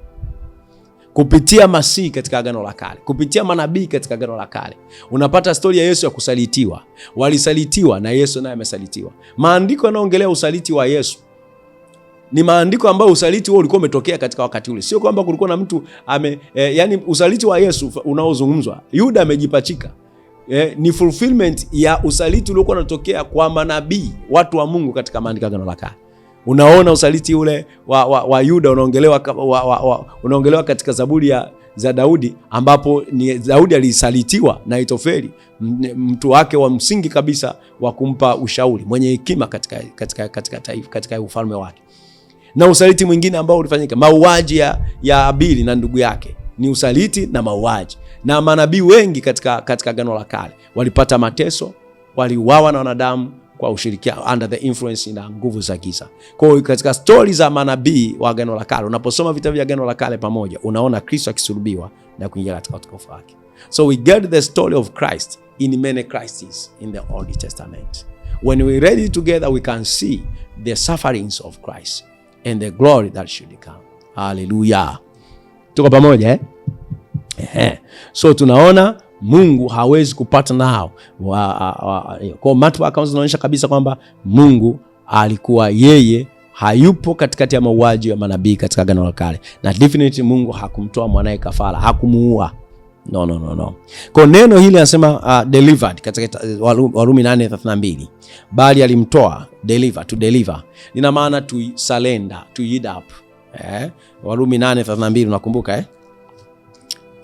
Kupitia Masihi katika Agano la Kale, kupitia manabii katika Agano la Kale, unapata stori ya Yesu ya kusalitiwa. Walisalitiwa na Yesu naye amesalitiwa. Maandiko yanaongelea usaliti wa Yesu ni maandiko ambayo usaliti huo ulikuwa umetokea katika wakati ule. Sio kwamba kulikuwa na mtu yani usaliti wa Yesu unaozungumzwa, Yuda amejipachika. Ni fulfillment ya usaliti uliokuwa unatokea kwa manabii, watu wa Mungu katika maandiko ya Agano la Kale. Unaona usaliti ule wa Yuda unaongelewa katika Zaburi za Daudi, ambapo ni Daudi alisalitiwa na Ahithofeli, mtu wake wa msingi kabisa wa kumpa ushauri, mwenye hekima katika ufalme wake. Na usaliti mwingine ambao ulifanyika, mauaji ya Abili na ndugu yake, ni usaliti na mauaji. Na manabii wengi katika Agano la Kale walipata mateso, waliuawa na wanadamu kwa ushirikiano under the influence na nguvu za giza. Kwa hiyo katika stories za manabii wa Agano la Kale, unaposoma vitabu vya Agano la Kale pamoja, unaona Kristo akisulubiwa na kuingia katika utukufu wake. So we get the story of Christ in many Christs in the Old Testament. When we read it together, we can see the sufferings of Christ and the glory that should come. Hallelujah. Tuko pamoja So tunaona Mungu hawezi kupata nao. Kwa multiple accounts zinaonyesha kabisa kwamba Mungu alikuwa yeye hayupo katikati ya mauaji ya manabii katika Agano la Kale. Na definitely Mungu hakumtoa mwanae kafara, hakumuua. No. Kwa neno hili anasema delivered katika Warumi 8:32. Bali alimtoa, to deliver. Lina maana to surrender, to yield up. Warumi 8:32 unakumbuka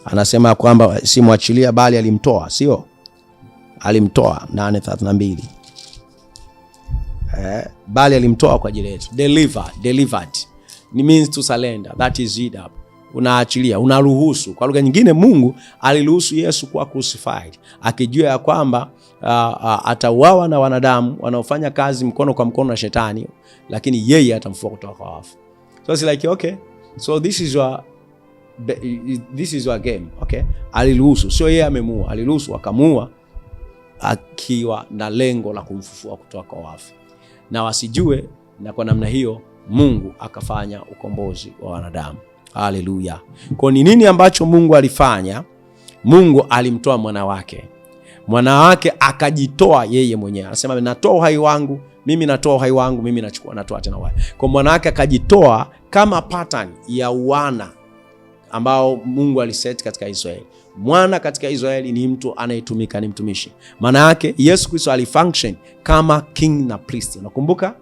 Anasema kwamba si mwachilia bali alimtoa, sio? Alimtoa 8:32. Bali alimtoa kwa ajili yetu. Delivered. It means to surrender. That is it up. Unaachilia, unaruhusu. Kwa lugha nyingine, Mungu aliruhusu Yesu kuwa crucified, akijua ya kwamba atauawa na wanadamu wanaofanya kazi mkono kwa mkono na shetani, lakini yeye atamfufua kutoka kwa wafu. So it's like, okay, so this is your game. Okay, aliruhusu, sio yeye amemuua, aliruhusu akamuua akiwa na lengo la kumfufua kutoka kwa wafu, na wasijue. Na kwa namna hiyo Mungu akafanya ukombozi wa wanadamu. Haleluya. Kwa nini ambacho Mungu alifanya? Mungu alimtoa mwana wake akajitoa yeye mwenyewe. Anasema natoa uhai wangu, mimi natoa uhai wangu, mimi natoa tena uhai. Kwa mwana wake akajitoa kama pattern ya wana ambao Mungu aliset katika Israeli. Mwana katika Israeli ni mtu anayetumika, ni mtumishi. Maana yake Yesu Kristo alifunction kama king na priest. Unakumbuka?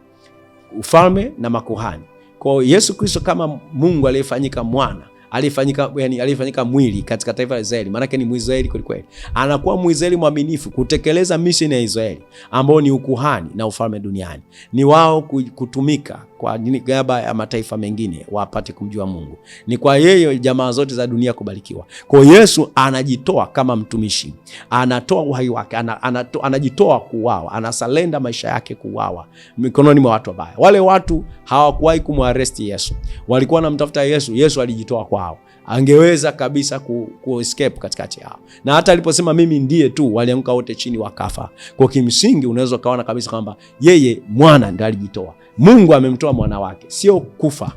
Ufalme na makuhani. Kwa Yesu Kristo kama Mungu aliyefanyika mwana, alifanyika mwili katika taifa la Israeli. Maana yake ni Mwisraeli kweli. Anakuwa Mwisraeli mwaminifu kutekeleza mission ya Israeli ambao ni ukuhani na ufalme duniani. Ni wao kutumika kwa niaba ya mataifa mengine wapate kumjua Mungu. Ni kwa yeye jamaa zote za dunia kubarikiwa. Kwa Yesu anajitoa kama mtumishi, anatoa uhai wake, anajitoa kuuawa, anasalenda maisha yake kuuawa mikononi mwa watu wabaya. Wale watu hawakuwahi kumwaresti Yesu, walikuwa wanamtafuta Yesu. Yesu alijitoa kwao, angeweza kabisa escape katikati yao, na hata aliposema mimi ndiye tu, walianguka wote chini wakafa. Kwa kimsingi unaweza kaona kabisa kwamba yeye mwana ndiye alijitoa. Mungu amemtoa mwana wake, sio kufa.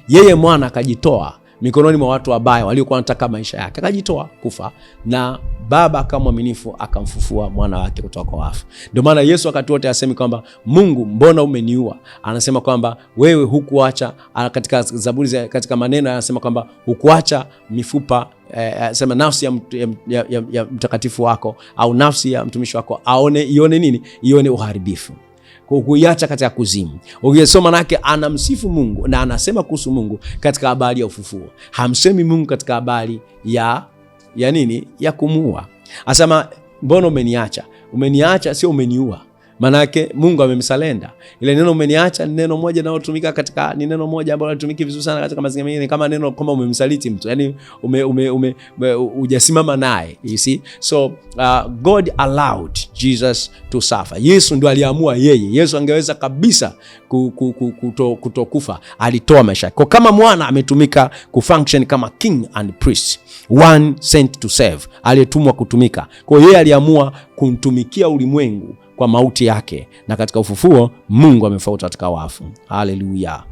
Yeye mwana akajitoa mikononi mwa watu wabaya waliokuwa wanataka maisha yake, akajitoa kufa, na Baba kama mwaminifu akamfufua mwana wake kutoka kwa wafu. Ndio maana Yesu wakati wote asemi kwamba Mungu, mbona umeniua? Anasema kwamba wewe hukuacha, katika Zaburi, katika maneno anasema kwamba hukuacha mifupa, sema nafsi ya mtakatifu wako au nafsi ya mtumishi wako ione nini? Ione uharibifu, kuiacha katika kuzimu. Ukisoma nake anamsifu Mungu na anasema kuhusu Mungu katika habari ya ufufuo. Hamsemi Mungu katika habari ya nini? Ya kumuua. Asema mbona umeniacha? Umeniacha sio umeniua. Manake Mungu amemsalenda. Ile neno umeniacha ni neno moja linalotumika katika, ni neno moja ambalo linatumika vizuri sana katika mazingira mengine, kama neno kama umemsaliti mtu. Yaani hujasimama naye. You see? So God allowed Jesus to suffer. Yesu ndio aliamua yeye. Yesu angeweza kabisa kutokufa, alitoa maisha yake. Kwa kama mwana ametumika kufunction kama king and priest, one sent to serve, aliyetumwa kutumika. Kwa hiyo yeye aliamua kumtumikia ulimwengu kwa mauti yake, na katika ufufuo Mungu amefufuka katika wafu. Haleluya.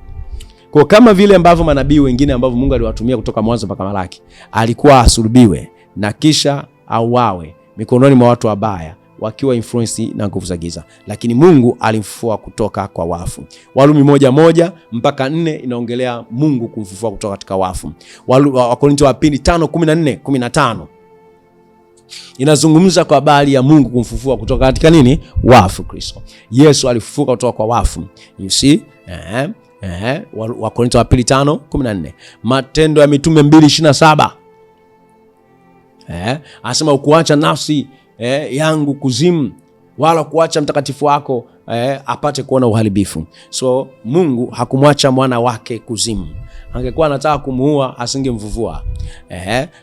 Kwa kama vile ambavyo manabii wengine ambao Mungu aliwatumia kutoka Mwanzo mpaka Malaki, alikuwa asulubiwe na kisha auawe mikononi mwa watu wabaya wakiwa influence na nguvu za giza, lakini Mungu alimfufua kutoka kwa wafu. Warumi 1:1 mpaka 4 inaongelea Mungu kumfufua kutoka katika wafu. Wakorintho wa pili 5:14-15 inazungumza kwa habari ya Mungu kumfufua kutoka katika nini? Wafu. Kristo Yesu alifufuka kutoka kwa wafu. You see? Wakorintho wa pili 5:14. Matendo ya Mitume 2:27. Anasema ukuacha nafsi yangu kuzimu, wala kuacha mtakatifu wako apate kuona uharibifu. So Mungu hakumwacha mwana wake kuzimu. Angekuwa anataka kumuua asingemfufua.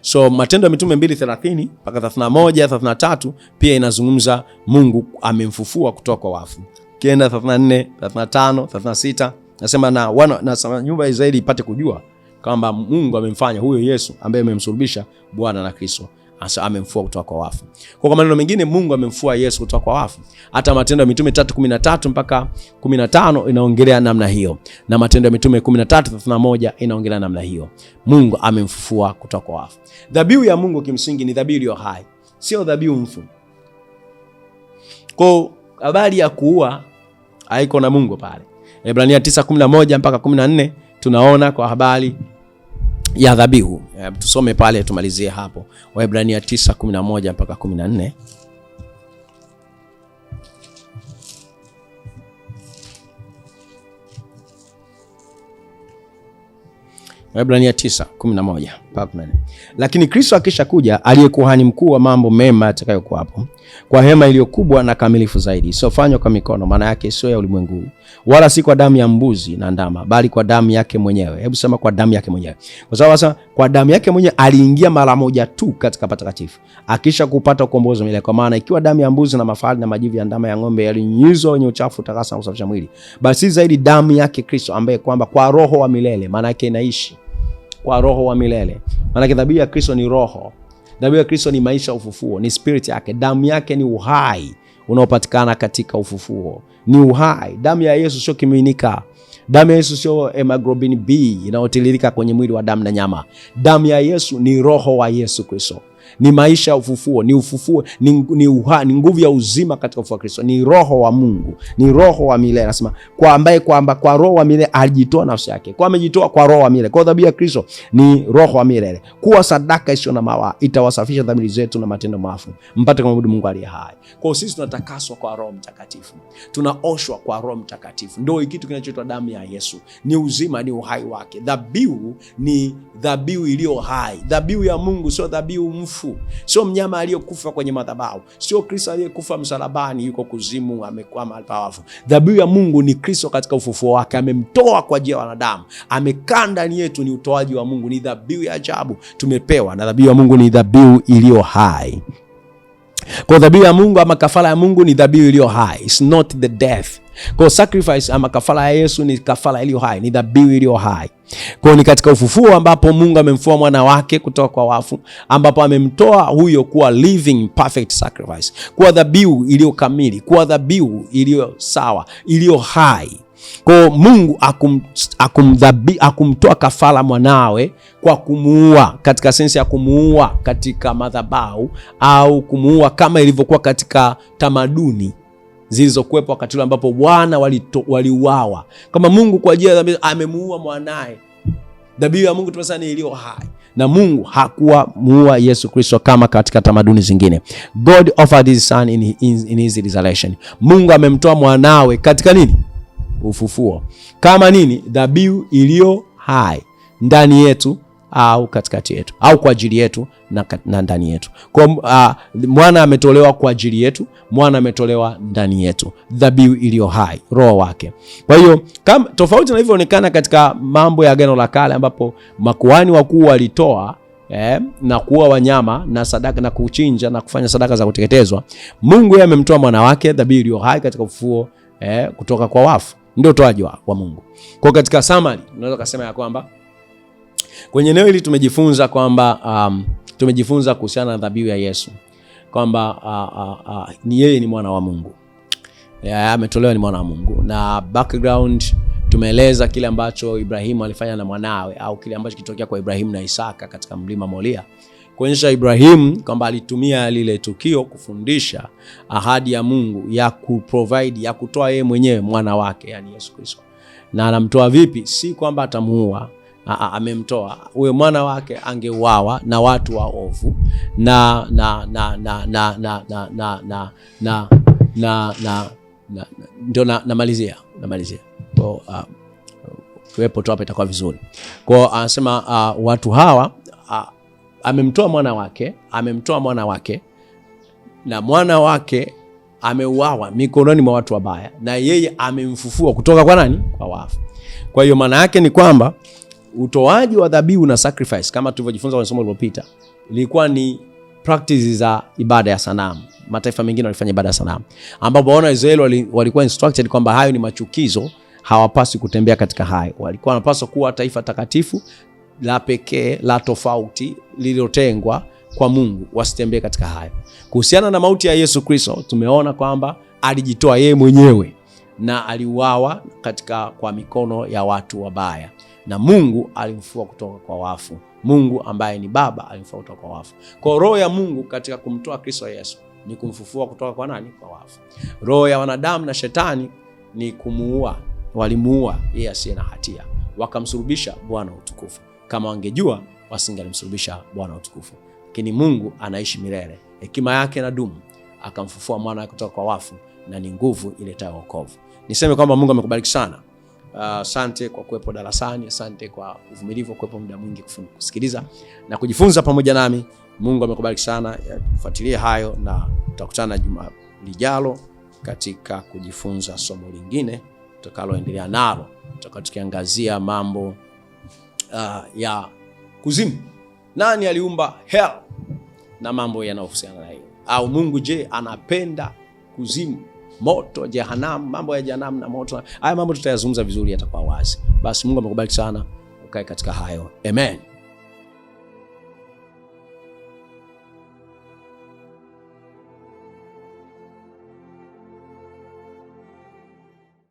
So Matendo ya Mitume 2:30 mpaka 31, 33 pia inazungumza Mungu amemfufua kutoka kwa wafu. Kienda 34, 35, 36 nasema na nyumba ya Israeli ipate kujua kwamba Mungu amemfanya huyo Yesu ambaye amemsulubisha Bwana na Kristo, asa amemfufua kutoka kwa wafu. Kwa maneno mengine, Mungu amemfufua Yesu kutoka kwa wafu. Hata Matendo ya Mitume 3:13 mpaka 15 inaongelea namna hiyo, na Matendo ya Mitume 13:31 inaongelea namna hiyo. Mungu amemfufua kutoka kwa wafu. Dhabihu ya Mungu kimsingi ni dhabihu iliyo hai, sio dhabihu mfu. Kwa habari ya kuua haiko na Mungu pale. Waebrania 9:11 mpaka 14 tunaona kwa habari ya dhabihu. Tusome pale tumalizie hapo. Waebrania 9:11 mpaka 14. Waebrania 9:11 mpaka 14. Lakini Kristo akisha kuja, aliye kuhani mkuu wa mambo mema yatakayokuwapo, kwa hema iliyo kubwa na kamilifu zaidi, isiyofanywa kwa mikono, maana yake sio ya ulimwengu, wala si kwa damu ya mbuzi na ndama, bali kwa damu yake mwenyewe. Hebu sema kwa damu yake mwenyewe. Kwa sababu sasa kwa damu yake mwenyewe aliingia mara moja tu katika patakatifu, akisha kupata ukombozi milele. Kwa maana ikiwa damu ya mbuzi na mafahali na majivu ya ndama ya ng'ombe yalinyunyizwa wenye uchafu utakasa na kusafisha mwili, basi zaidi damu yake Kristo, ambaye kwamba kwa roho wa milele, maana yake inaishi kwa roho wa milele. Maana dhabihu ya Kristo ni roho. Dhabihu ya Kristo ni maisha, ufufuo, ni spirit yake. Damu yake ni uhai unaopatikana katika ufufuo. Ni uhai. Damu ya Yesu sio kimiminika. Damu ya Yesu sio hemoglobin B inayotiririka kwenye mwili wa damu na nyama. Damu ya Yesu ni roho wa Yesu Kristo. Ni maisha ya ufufuo, ni ufufuo, ni uhai, ni nguvu ya uzima katika ufufuo wa Kristo. Ni roho wa Mungu, ni roho wa milele. Nasema kwa ambaye kwamba kwa roho wa milele alijitoa nafsi yake. Kwa amejitoa kwa roho wa milele. Kwa dhabihu ya Kristo ni roho wa milele. Kuwa sadaka isiyo na mawaa itawasafisha dhamiri zetu na matendo maovu, mpate kumwabudu Mungu aliye hai. Kwa sisi tunatakaswa kwa Roho Mtakatifu. Tunaoshwa kwa Roho Mtakatifu. Ndio kitu kinachoitwa damu ya Yesu. Ni uzima, ni uhai wake. Dhabihu ni dhabihu iliyo hai. Dhabihu ya Mungu sio dhabihu mfu, sio mnyama aliyekufa kwenye madhabahu, sio Kristo aliyekufa msalabani yuko kuzimu amekwama mahali pa wafu. Dhabihu ya Mungu ni Kristo katika ufufuo wake, amemtoa kwa ajili ya wanadamu, amekaa ndani yetu. Ni utoaji wa Mungu, ni dhabihu ya ajabu tumepewa, na dhabihu ya Mungu ni dhabihu iliyo hai. Kwa dhabihu ya Mungu ama kafara ya Mungu ni dhabihu iliyo hai. It's not the death. Kwa sacrifice ama kafara ya Yesu ni kafara iliyo hai, ni dhabihu iliyo hai. Kwa ni katika ufufuo ambapo Mungu amemfufua mwana wake kutoka kwa wafu, ambapo amemtoa huyo kuwa living perfect sacrifice, kuwa dhabihu iliyo kamili, kuwa dhabihu iliyo sawa, iliyo hai. Kwa Mungu akumtoa kafara mwanawe kwa kumuua, katika sensi ya kumuua katika madhabahu au kumuua kama ilivyokuwa katika tamaduni zilizokuwepo wakati ule ambapo Bwana waliuawa. Kama Mungu kwa ajili ya dhambi amemuua mwanae, dhabihu ya Mungu tunasema ni iliyo hai. Na Mungu hakuwa muua Yesu Kristo kama katika tamaduni zingine. God offered his son in his resurrection. Mungu amemtoa mwanawe katika nini? Ufufuo. Kama nini? Dhabihu iliyo hai ndani yetu au katikati yetu au kwa ajili yetu na ndani yetu. Kwa mwana ametolewa kwa ajili yetu, mwana ametolewa ndani yetu, dhabihu iliyo hai, roho wake. Kwa hiyo kama tofauti na hivyo onekana katika mambo ya Agano la Kale ambapo makuhani wakuu walitoa na kuua wanyama na sadaka na kuchinja na kufanya sadaka za kuteketezwa, Mungu yeye amemtoa mwana wake, dhabihu iliyo hai katika ufufuo kutoka kwa wafu. Ndio utoaji wa Mungu. Kwa katika summary unaweza kusema ya kwamba kwenye eneo hili tumejifunza kwamba tumejifunza kuhusiana na dhabihu ya Yesu kwamba ni yeye ni mwana wa Mungu. Ametolewa ni mwana wa Mungu, na background tumeeleza kile ambacho Ibrahimu alifanya na mwanawe au kile ambacho kitokea kwa Ibrahimu na Isaka katika mlima Moria, kuonyesha Ibrahimu kwamba alitumia lile tukio kufundisha ahadi ya Mungu ya kuprovide, ya kutoa yeye mwenyewe mwana wake, yani Yesu Kristo. Na anamtoa vipi? Si kwamba atamuua, amemtoa huyo mwana wake angeuawa na watu waovu ndio namalizia kwa kuwepo tu hapa itakuwa vizuri. Kwa anasema watu hawa amemtoa mwana wake na mwana wake ameuawa mikononi mwa watu wabaya, na yeye amemfufua kutoka kwa nani? Kwa wafu. Kwa hiyo maana yake ni kwamba utoaji wa dhabihu na sacrifice kama tulivyojifunza kwenye somo lililopita ilikuwa ni practice za ibada ya sanamu. Mataifa mengine walifanya ibada ya sanamu, ambapo wana Israeli walikuwa instructed kwamba hayo ni machukizo, hawapaswi kutembea katika hayo. Walikuwa wanapaswa kuwa taifa takatifu la pekee, la tofauti, lililotengwa kwa Mungu, wasitembee katika hayo. Kuhusiana na mauti ya Yesu Kristo, tumeona kwamba alijitoa yeye mwenyewe na aliuawa kwa mikono ya watu wabaya, na Mungu alimfufua kutoka kwa wafu. Mungu ambaye ni Baba alimfufua kutoka kwa wafu. Kwa roho ya Mungu katika kumtoa Kristo Yesu ni kumfufua kutoka kwa nani? Kwa wafu. Roho ya wanadamu na shetani ni kumuua. Walimuua yeye asiye na hatia, wakamsulubisha Bwana wa utukufu. Kama wangejua wasingelimsulubisha Bwana wa utukufu. Lakini Mungu anaishi milele, hekima yake na dumu, akamfufua mwana wake kutoka kwa wafu, na ni nguvu iletayo wokovu. Niseme kwamba Mungu amekubariki sana. Asante kwa kuwepo darasani, asante kwa uvumilivu, kuwepo muda mwingi kusikiliza na kujifunza pamoja nami. Mungu amekubariki sana. Fuatilie hayo na tutakutana juma lijalo katika kujifunza somo lingine tutakaloendelea nalo. Tutakuwa tukiangazia mambo ya kuzimu. Nani aliumba hell na mambo yanayohusiana na hiyo? Au Mungu je, anapenda kuzimu, moto, jehanamu, mambo ya jehanamu na moto? Haya mambo tutayazungumza vizuri, yatakuwa wazi. Basi Mungu amekubariki sana, ukae katika hayo. Amen.